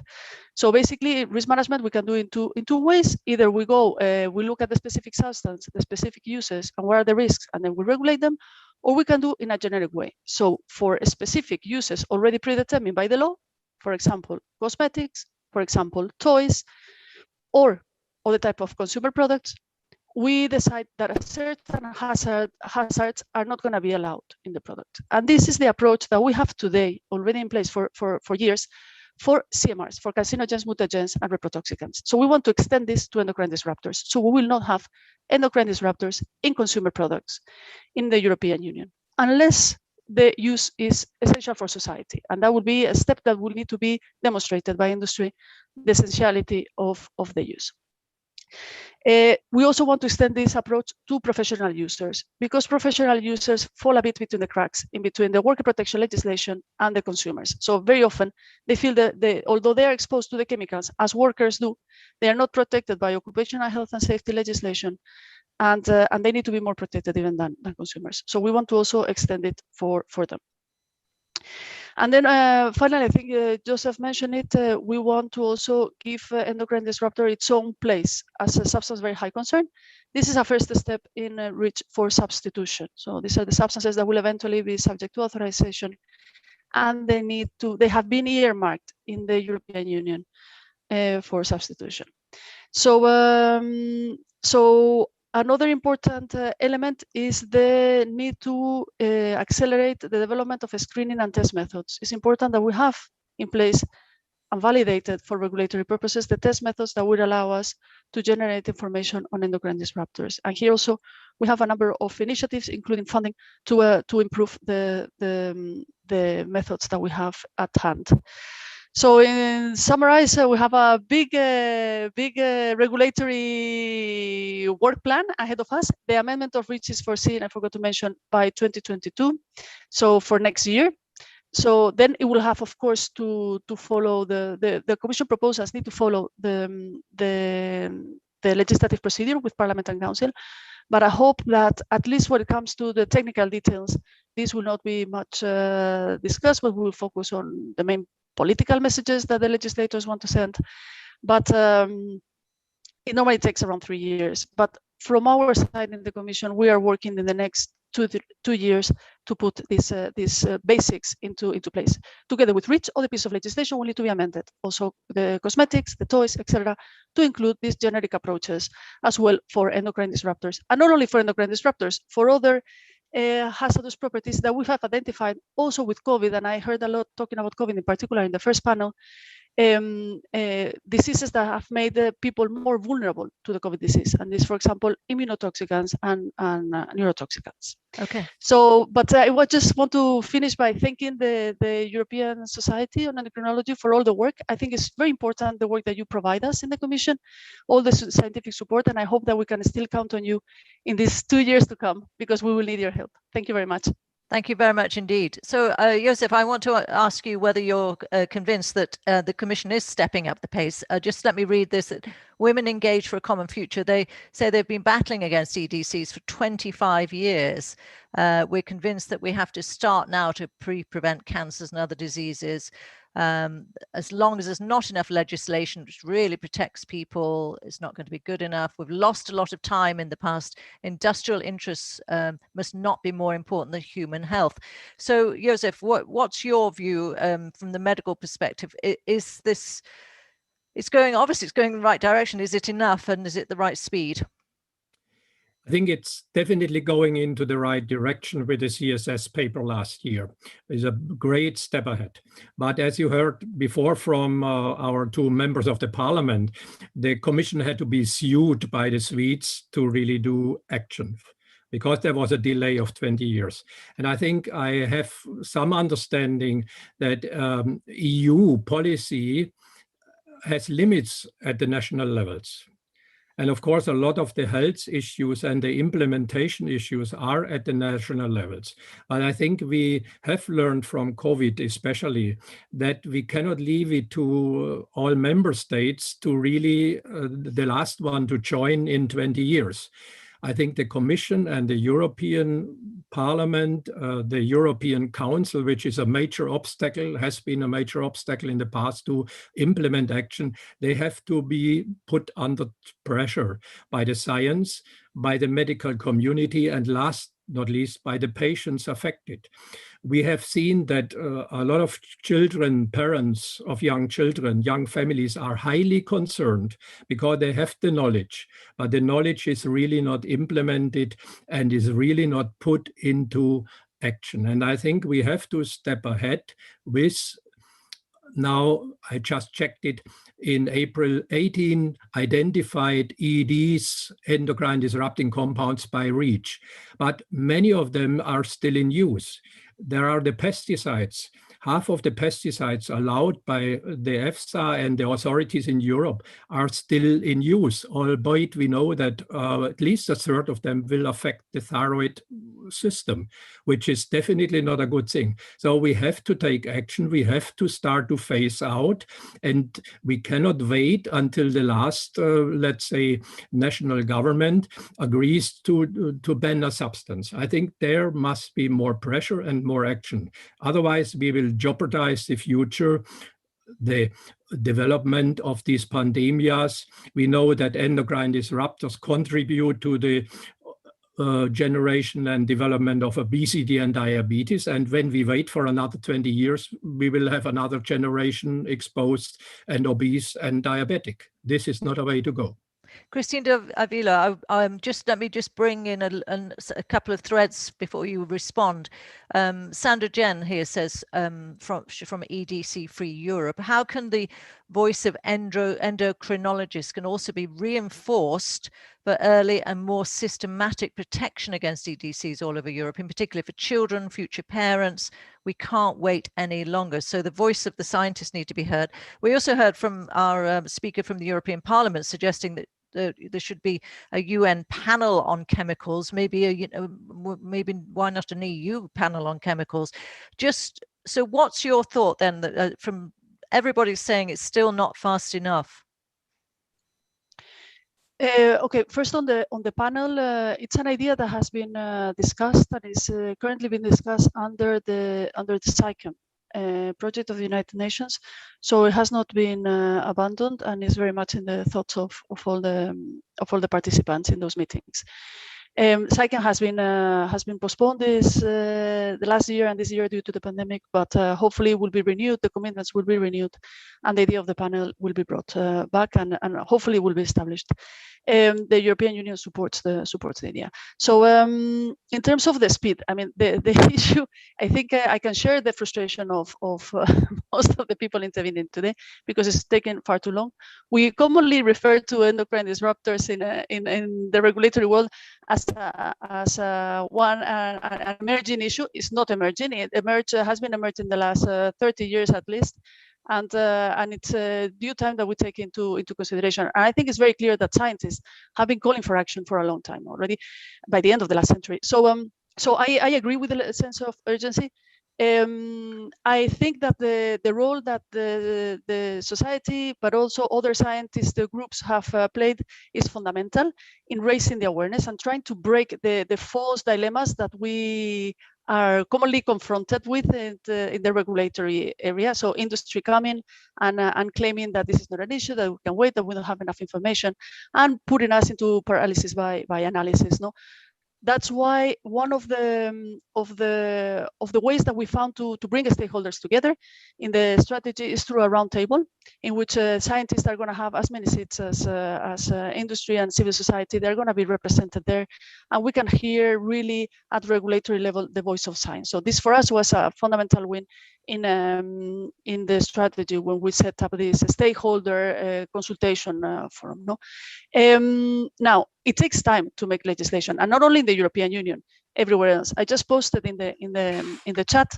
[SPEAKER 13] So basically, risk management we can do in two ways. Either we look at the specific substance, the specific uses, and what are the risks, and then we regulate them, or we can do in a generic way. So for specific uses already predetermined by the law, for example, cosmetics, for example, toys, or other type of consumer products, we decide that certain hazards are not going to be allowed in the product. And this is the approach that we have today already in place for years for CMRs, for carcinogens, mutagens, and reprotoxicants. So we want to extend this to endocrine disruptors. So we will not have endocrine disruptors in consumer products in the European Union, unless the use is essential for society. And that will be a step that will need to be demonstrated by industry, the essentiality of the use. We also want to extend this approach to professional users, because professional users fall a bit between the cracks in between the worker protection legislation and the consumers. So very often they feel that although they are exposed to the chemicals as workers do, they are not protected by occupational health and safety legislation, and they need to be more protected even than consumers. So we want to also extend it for them. And then finally, I think Joseph mentioned it, we want to also give endocrine disruptor its own place as a substance of very high concern. This is a first step in REACH for substitution. So these are the substances that will eventually be subject to authorization, and they have been earmarked in the European Union for substitution. So another important element is the need to accelerate the development of screening and test methods. It's important that we have in place and validated for regulatory purposes the test methods that would allow us to generate information on endocrine disruptors. And here also we have a number of initiatives, including funding, to improve the methods that we have at hand. So in summarize, we have a big regulatory work plan ahead of us. The amendment of REACH is foreseen, I forgot to mention, by 2022, so for next year. So then it will have, of course, to follow the Commission proposals need to follow the legislative procedure with Parliament and Council. But I hope that at least when it comes to the technical details, this will not be much discussed, but we will focus on the main political messages that the legislators want to send. But it normally takes around 3 years. But from our side in the Commission, we are working in the next 2 years to put these basics into place. Together with REACH, other pieces of legislation will need to be amended. Also the cosmetics, the toys, etc., to include these generic approaches as well for endocrine disruptors. And not only for endocrine disruptors, for other hazardous properties that we have identified also with COVID, and I heard a lot talking about COVID in particular in the first panel, diseases that have made people more vulnerable to the COVID disease, and this, for example, immunotoxicants and neurotoxicants.
[SPEAKER 1] Okay.
[SPEAKER 13] So, but I just want to finish by thanking the European Society on Endocrinology for all the work. I think it's very important, the work that you provide us in the Commission, all the scientific support, and I hope that we can still count on you in these 2 years to come, because we will need your help. Thank you very much.
[SPEAKER 1] Thank you very much indeed. So, Joseph, I want to ask you whether you're convinced that the Commission is stepping up the pace. Just let me read this. Women Engaged for a Common Future, they say they've been battling against EDCs for 25 years. We're convinced that we have to start now to prevent cancers and other diseases. As long as there's not enough legislation which really protects people, it's not going to be good enough. We've lost a lot of time in the past. Industrial interests must not be more important than human health. So, Joseph, what's your view from the medical perspective? Is this it's going, obviously it's going in the right direction. Is it enough, and is it the right speed?
[SPEAKER 12] I think it's definitely going into the right direction with the CSS paper last year. It's a great step ahead. But as you heard before from our two members of the parliament, the commission had to be sued by the Swedes to really do action, because there was a delay of 20 years. And I think I have some understanding that EU policy has limits at the national levels. And of course, a lot of the health issues and the implementation issues are at the national levels. But I think we have learned from COVID especially that we cannot leave it to all member states to really, the last one to join in 20 years. I think the Commission and the European Parliament, the European Council, which is a major obstacle, has been a major obstacle in the past to implement action, they have to be put under pressure by the science, by the medical community, and last not least by the patients affected. We have seen that a lot of children, parents of young children, young families are highly concerned because they have the knowledge, but the knowledge is really not implemented and is really not put into action. And I think we have to step ahead with, now I just checked it, in April 18 identified EDs, endocrine disrupting compounds, by REACH, but many of them are still in use. There are the pesticides. Half of the pesticides allowed by the EFSA and the authorities in Europe are still in use, albeit we know that at least a third of them will affect the thyroid system, which is definitely not a good thing. So we have to take action. We have to start to phase out, and we cannot wait until the last, let's say, national government agrees to ban a substance. I think there must be more pressure and more action. Otherwise, we will jeopardize the future, the development of these pandemias. We know that endocrine disruptors contribute to the generation and development of obesity and diabetes. And when we wait for another 20 years, we will have another generation exposed and obese and diabetic. This is not a way to go.
[SPEAKER 1] Cristina Avila, let me just bring in a couple of threads before you respond. Sandra Jen here says from EDC Free Europe, how can the voice of endocrinologists can also be reinforced for early and more systematic protection against EDCs all over Europe, in particular for children, future parents? We can't wait any longer. So the voice of the scientists need to be heard. We also heard from our speaker from the European Parliament suggesting that there should be a UN panel on chemicals, maybe maybe why not an EU panel on chemicals? Just so, what's your thought then? From everybody's saying it's still not fast enough.
[SPEAKER 13] Okay, first on the panel, it's an idea that has been discussed and is currently being discussed under the SAICM project of the United Nations. So it has not been abandoned and is very much in the thoughts of all the participants in those meetings. SAICM has been postponed the last year and this year due to the pandemic, but hopefully it will be renewed. The commitments will be renewed, and the idea of the panel will be brought back and hopefully will be established. The European Union supports the idea. So in terms of the speed, I mean, the issue, I think I can share the frustration of most of the people intervening today because it's taken far too long. We commonly refer to endocrine disruptors in the regulatory world as an emerging issue. It's not emerging. It has been emerging in the last 30 years at least. And it's due time that we take into consideration. And I think it's very clear that scientists have been calling for action for a long time already, by the end of the last century. So I agree with the sense of urgency. I think that the role that the society, but also other scientists, the groups have played is fundamental in raising the awareness and trying to break the false dilemmas that we are commonly confronted with in the regulatory area. So industry coming and claiming that this is not an issue, that we can wait, that we don't have enough information, and putting us into paralysis by analysis. No. That's why one of the ways that we found to bring stakeholders together in the strategy is through a roundtable in which scientists are going to have as many seats as industry and civil society. They're going to be represented there, and we can hear really at regulatory level the voice of science. So this for us was a fundamental win in the strategy when we set up this stakeholder consultation forum. No, now it takes time to make legislation, and not only in the European Union, everywhere else. I just posted in the chat.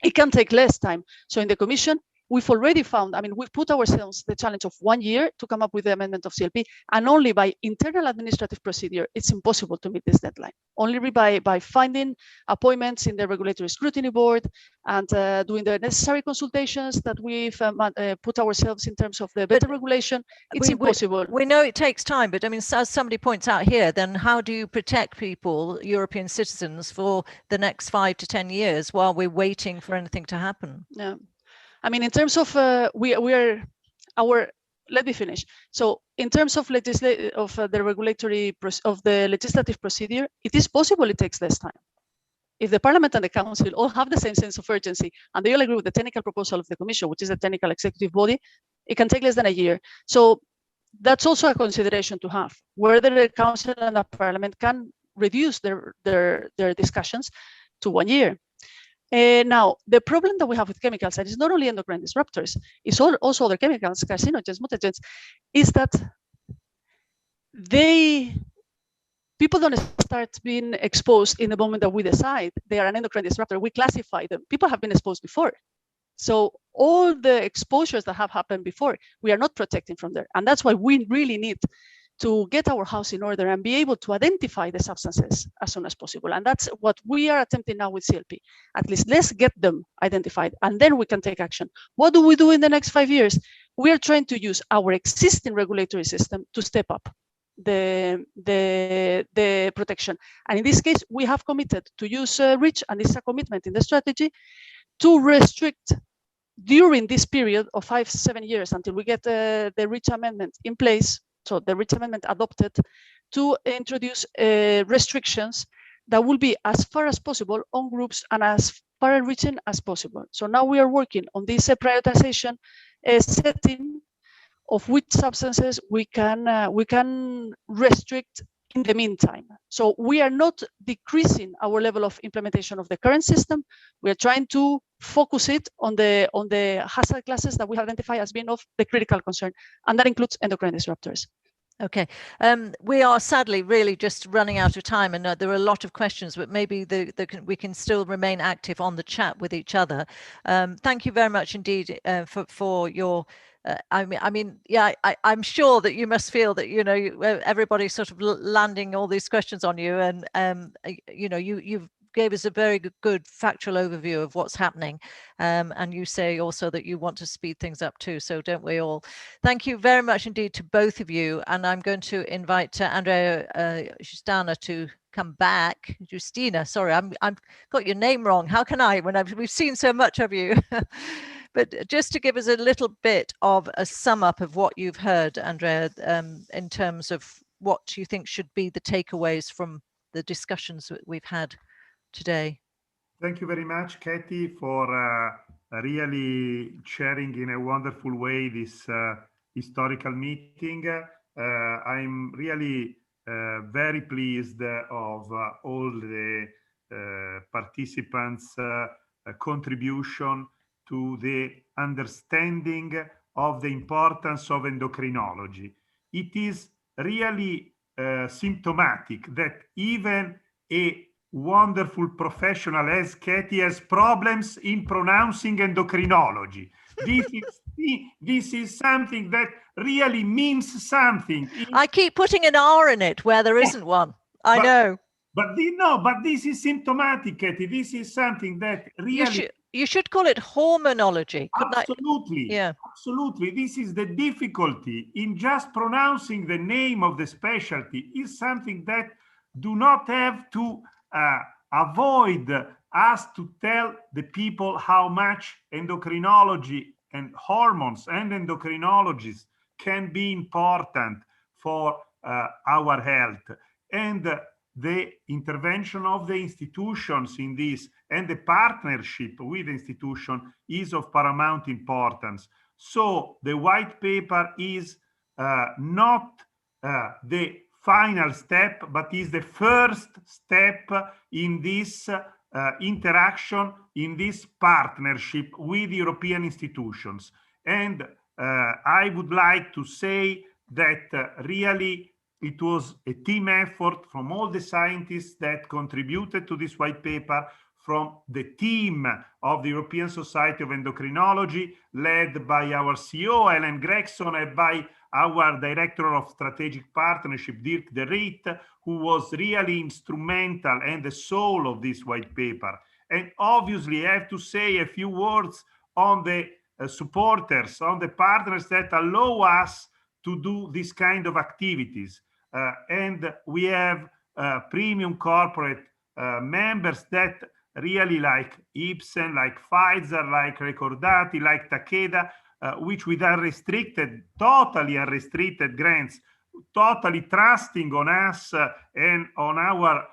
[SPEAKER 13] It can take less time. So in the Commission, we've already found, I mean, we've put ourselves the challenge of 1 year to come up with the amendment of CLP, and only by internal administrative procedure, it's impossible to meet this deadline. Only by finding appointments in the regulatory scrutiny board and doing the necessary consultations that we've put ourselves in terms of the better regulation, it's impossible.
[SPEAKER 1] We know it takes time, but I mean, as somebody points out here, then how do you protect people, European citizens, for the next 5 to 10 years while we're waiting for anything to happen?
[SPEAKER 13] Yeah. I mean, in terms of let me finish. So in terms of the legislative procedure, it is possible it takes less time. If the Parliament and the Council all have the same sense of urgency and they all agree with the technical proposal of the Commission, which is the technical executive body, it can take less than a year. So that's also a consideration to have, whether the Council and the Parliament can reduce their discussions to 1 year. Now, the problem that we have with chemicals, and it's not only endocrine disruptors, it's also other chemicals, carcinogens, mutagens, is that people don't start being exposed in the moment that we decide they are an endocrine disruptor. We classify them. People have been exposed before. So all the exposures that have happened before, we are not protecting from there. And that's why we really need to get our house in order and be able to identify the substances as soon as possible. And that's what we are attempting now with CLP. At least let's get them identified, and then we can take action. What do we do in the next 5 years? We are trying to use our existing regulatory system to step up the protection. And in this case, we have committed to use REACH, and this is a commitment in the strategy, to restrict during this period of 5-7 years until we get the REACH amendment in place, so the REACH amendment adopted, to introduce restrictions that will be as far as possible on groups and as far-reaching as possible. So now we are working on this prioritization setting of which substances we can restrict in the meantime. So we are not decreasing our level of implementation of the current system. We are trying to focus it on the hazard classes that we have identified as being of the critical concern, and that includes endocrine disruptors.
[SPEAKER 1] Okay, we are sadly really just running out of time, and there are a lot of questions, but maybe we can still remain active on the chat with each other. Thank you very much indeed for your. I'm sure that you must feel that everybody's sort of landing all these questions on you, and you've gave us a very good factual overview of what's happening, and you say also that you want to speed things up too, so don't we all? Thank you very much indeed to both of you, and I'm going to invite Andrea Justina to come back. Justina, sorry, I've got your name wrong. How can I when we've seen so much of you? But just to give us a little bit of a sum up of what you've heard, Andrea, in terms of what you think should be the takeaways from the discussions that we've had today.
[SPEAKER 3] Thank you very much, Katie, for really sharing in a wonderful way this historical meeting. I'm really very pleased of all the participants' contribution to the understanding of the importance of endocrinology. It is really symptomatic that even a wonderful professional as Katie has problems in pronouncing endocrinology. This is something that really means something.
[SPEAKER 1] I keep putting an R in it where there isn't one. I know.
[SPEAKER 3] But this is symptomatic, Katie. This is something that really...
[SPEAKER 1] You should call it hormonology.
[SPEAKER 3] Absolutely.
[SPEAKER 1] Yeah.
[SPEAKER 3] Absolutely. This is the difficulty in just pronouncing the name of the specialty is something that do not have to avoid us to tell the people how much endocrinology and hormones and endocrinologists can be important for our health. And the intervention of the institutions in this and the partnership with institutions is of paramount importance. So the white paper is not the final step, but is the first step in this interaction, in this partnership with European institutions. And I would like to say that really it was a team effort from all the scientists that contributed to this white paper, from the team of the European Society of Endocrinology, led by our CEO, Ellen Gregson, and by our Director of Strategic Partnership, Dirk de Riet, who was really instrumental and the soul of this white paper. And obviously, I have to say a few words on the supporters, on the partners that allow us to do this kind of activities. And we have premium corporate members that really, like Ipsen, like Pfizer, like Recordati, like Takeda, which with unrestricted, totally unrestricted grants, totally trusting on us and on our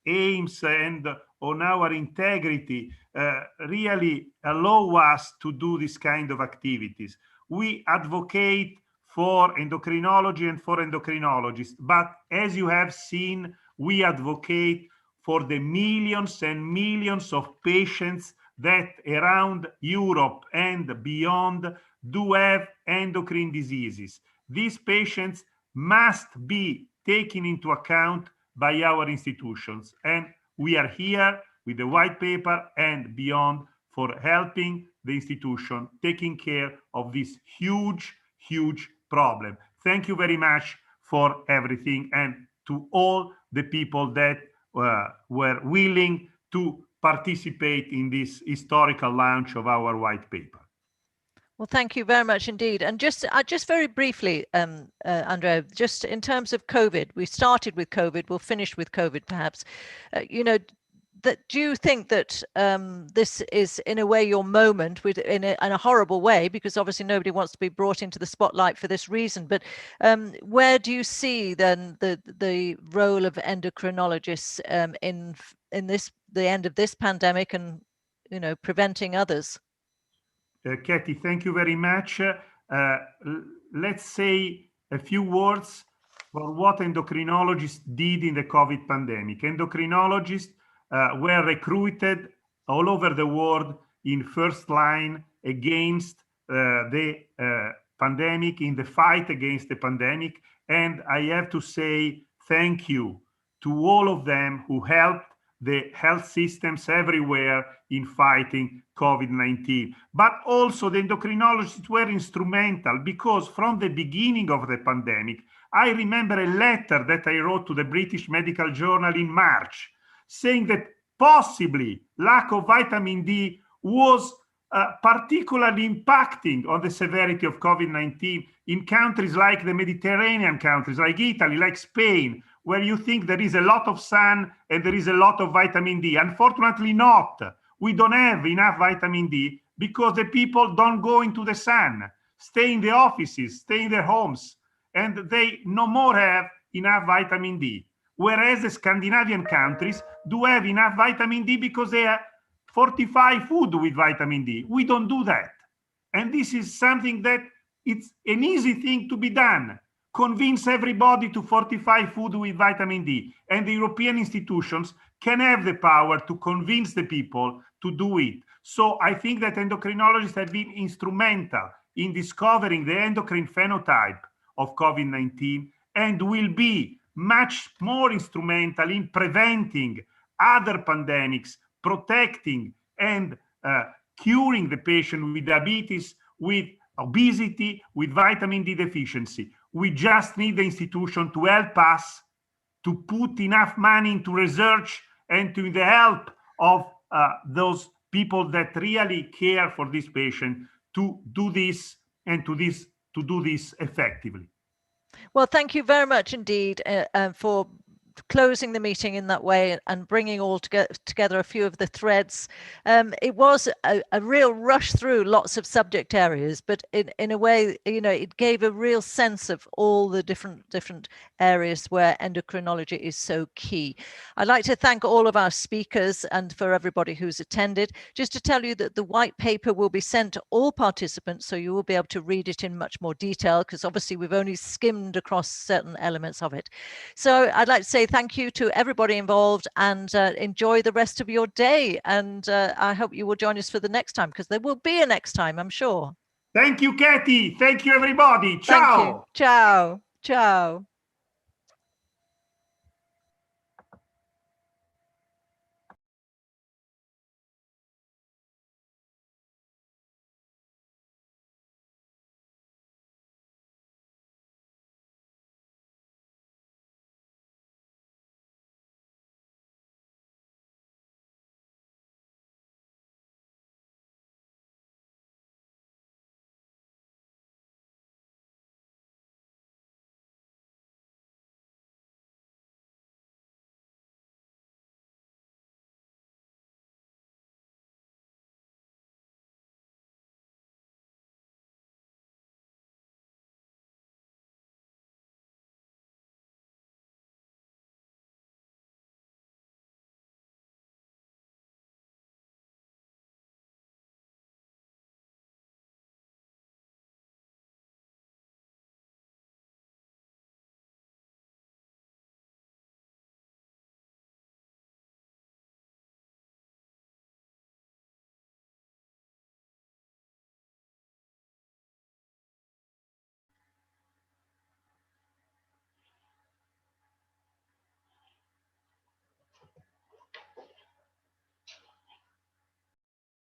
[SPEAKER 3] aims and on our integrity, really allow us to do this kind of activities. We advocate for endocrinology and for endocrinologists, but as you have seen, we advocate for the millions and millions of patients that around Europe and beyond do have endocrine diseases. These patients must be taken into account by our institutions. And we are here with the white paper and beyond for helping the institution taking care of this huge, huge problem. Thank you very much for everything, and to all the people that were willing to participate in this historical launch of our white paper.
[SPEAKER 1] Well, thank you very much indeed. And just very briefly, Andrea, just in terms of COVID, we started with COVID, we'll finish with COVID perhaps. Do you think that this is in a way your moment, in a horrible way, because obviously nobody wants to be brought into the spotlight for this reason, but where do you see then the role of endocrinologists in the end of this pandemic and preventing others?
[SPEAKER 3] Katie, thank you very much. Let's say a few words for what endocrinologists did in the COVID pandemic. Endocrinologists were recruited all over the world in first line against the pandemic, in the fight against the pandemic. And I have to say thank you to all of them who helped the health systems everywhere in fighting COVID-19. But also the endocrinologists were instrumental, because from the beginning of the pandemic, I remember a letter that I wrote to the British Medical Journal in March, saying that possibly lack of vitamin D was particularly impacting on the severity of COVID-19 in countries like the Mediterranean countries, like Italy, like Spain, where you think there is a lot of sun and there is a lot of vitamin D. Unfortunately not. We don't have enough vitamin D because the people don't go into the sun, stay in the offices, stay in their homes, and they no more have enough vitamin D. Whereas the Scandinavian countries do have enough vitamin D because they fortify food with vitamin D. We don't do that. And this is something that it's an easy thing to be done. Convince everybody to fortify food with vitamin D. And the European institutions can have the power to convince the people to do it. So I think that endocrinologists have been instrumental in discovering the endocrine phenotype of COVID-19 and will be much more instrumental in preventing other pandemics, protecting and curing the patient with diabetes, with obesity, with vitamin D deficiency. We just need the institution to help us to put enough money into research and to the help of those people that really care for this patient to do this and to do this effectively.
[SPEAKER 1] Well, thank you very much indeed for closing the meeting in that way and bringing all together a few of the threads. It was a real rush through lots of subject areas, but in a way, you know, it gave a real sense of all the different areas where endocrinology is so key. I'd like to thank all of our speakers and for everybody who's attended. Just to tell you that the white paper will be sent to all participants, so you will be able to read it in much more detail, because obviously we've only skimmed across certain elements of it. So I'd like to say thank you to everybody involved, and enjoy the rest of your day. And I hope you will join us for the next time, because there will be a next time, I'm sure.
[SPEAKER 3] Thank you, Katie. Thank you, everybody. Ciao.
[SPEAKER 1] Thank you. Ciao. Ciao.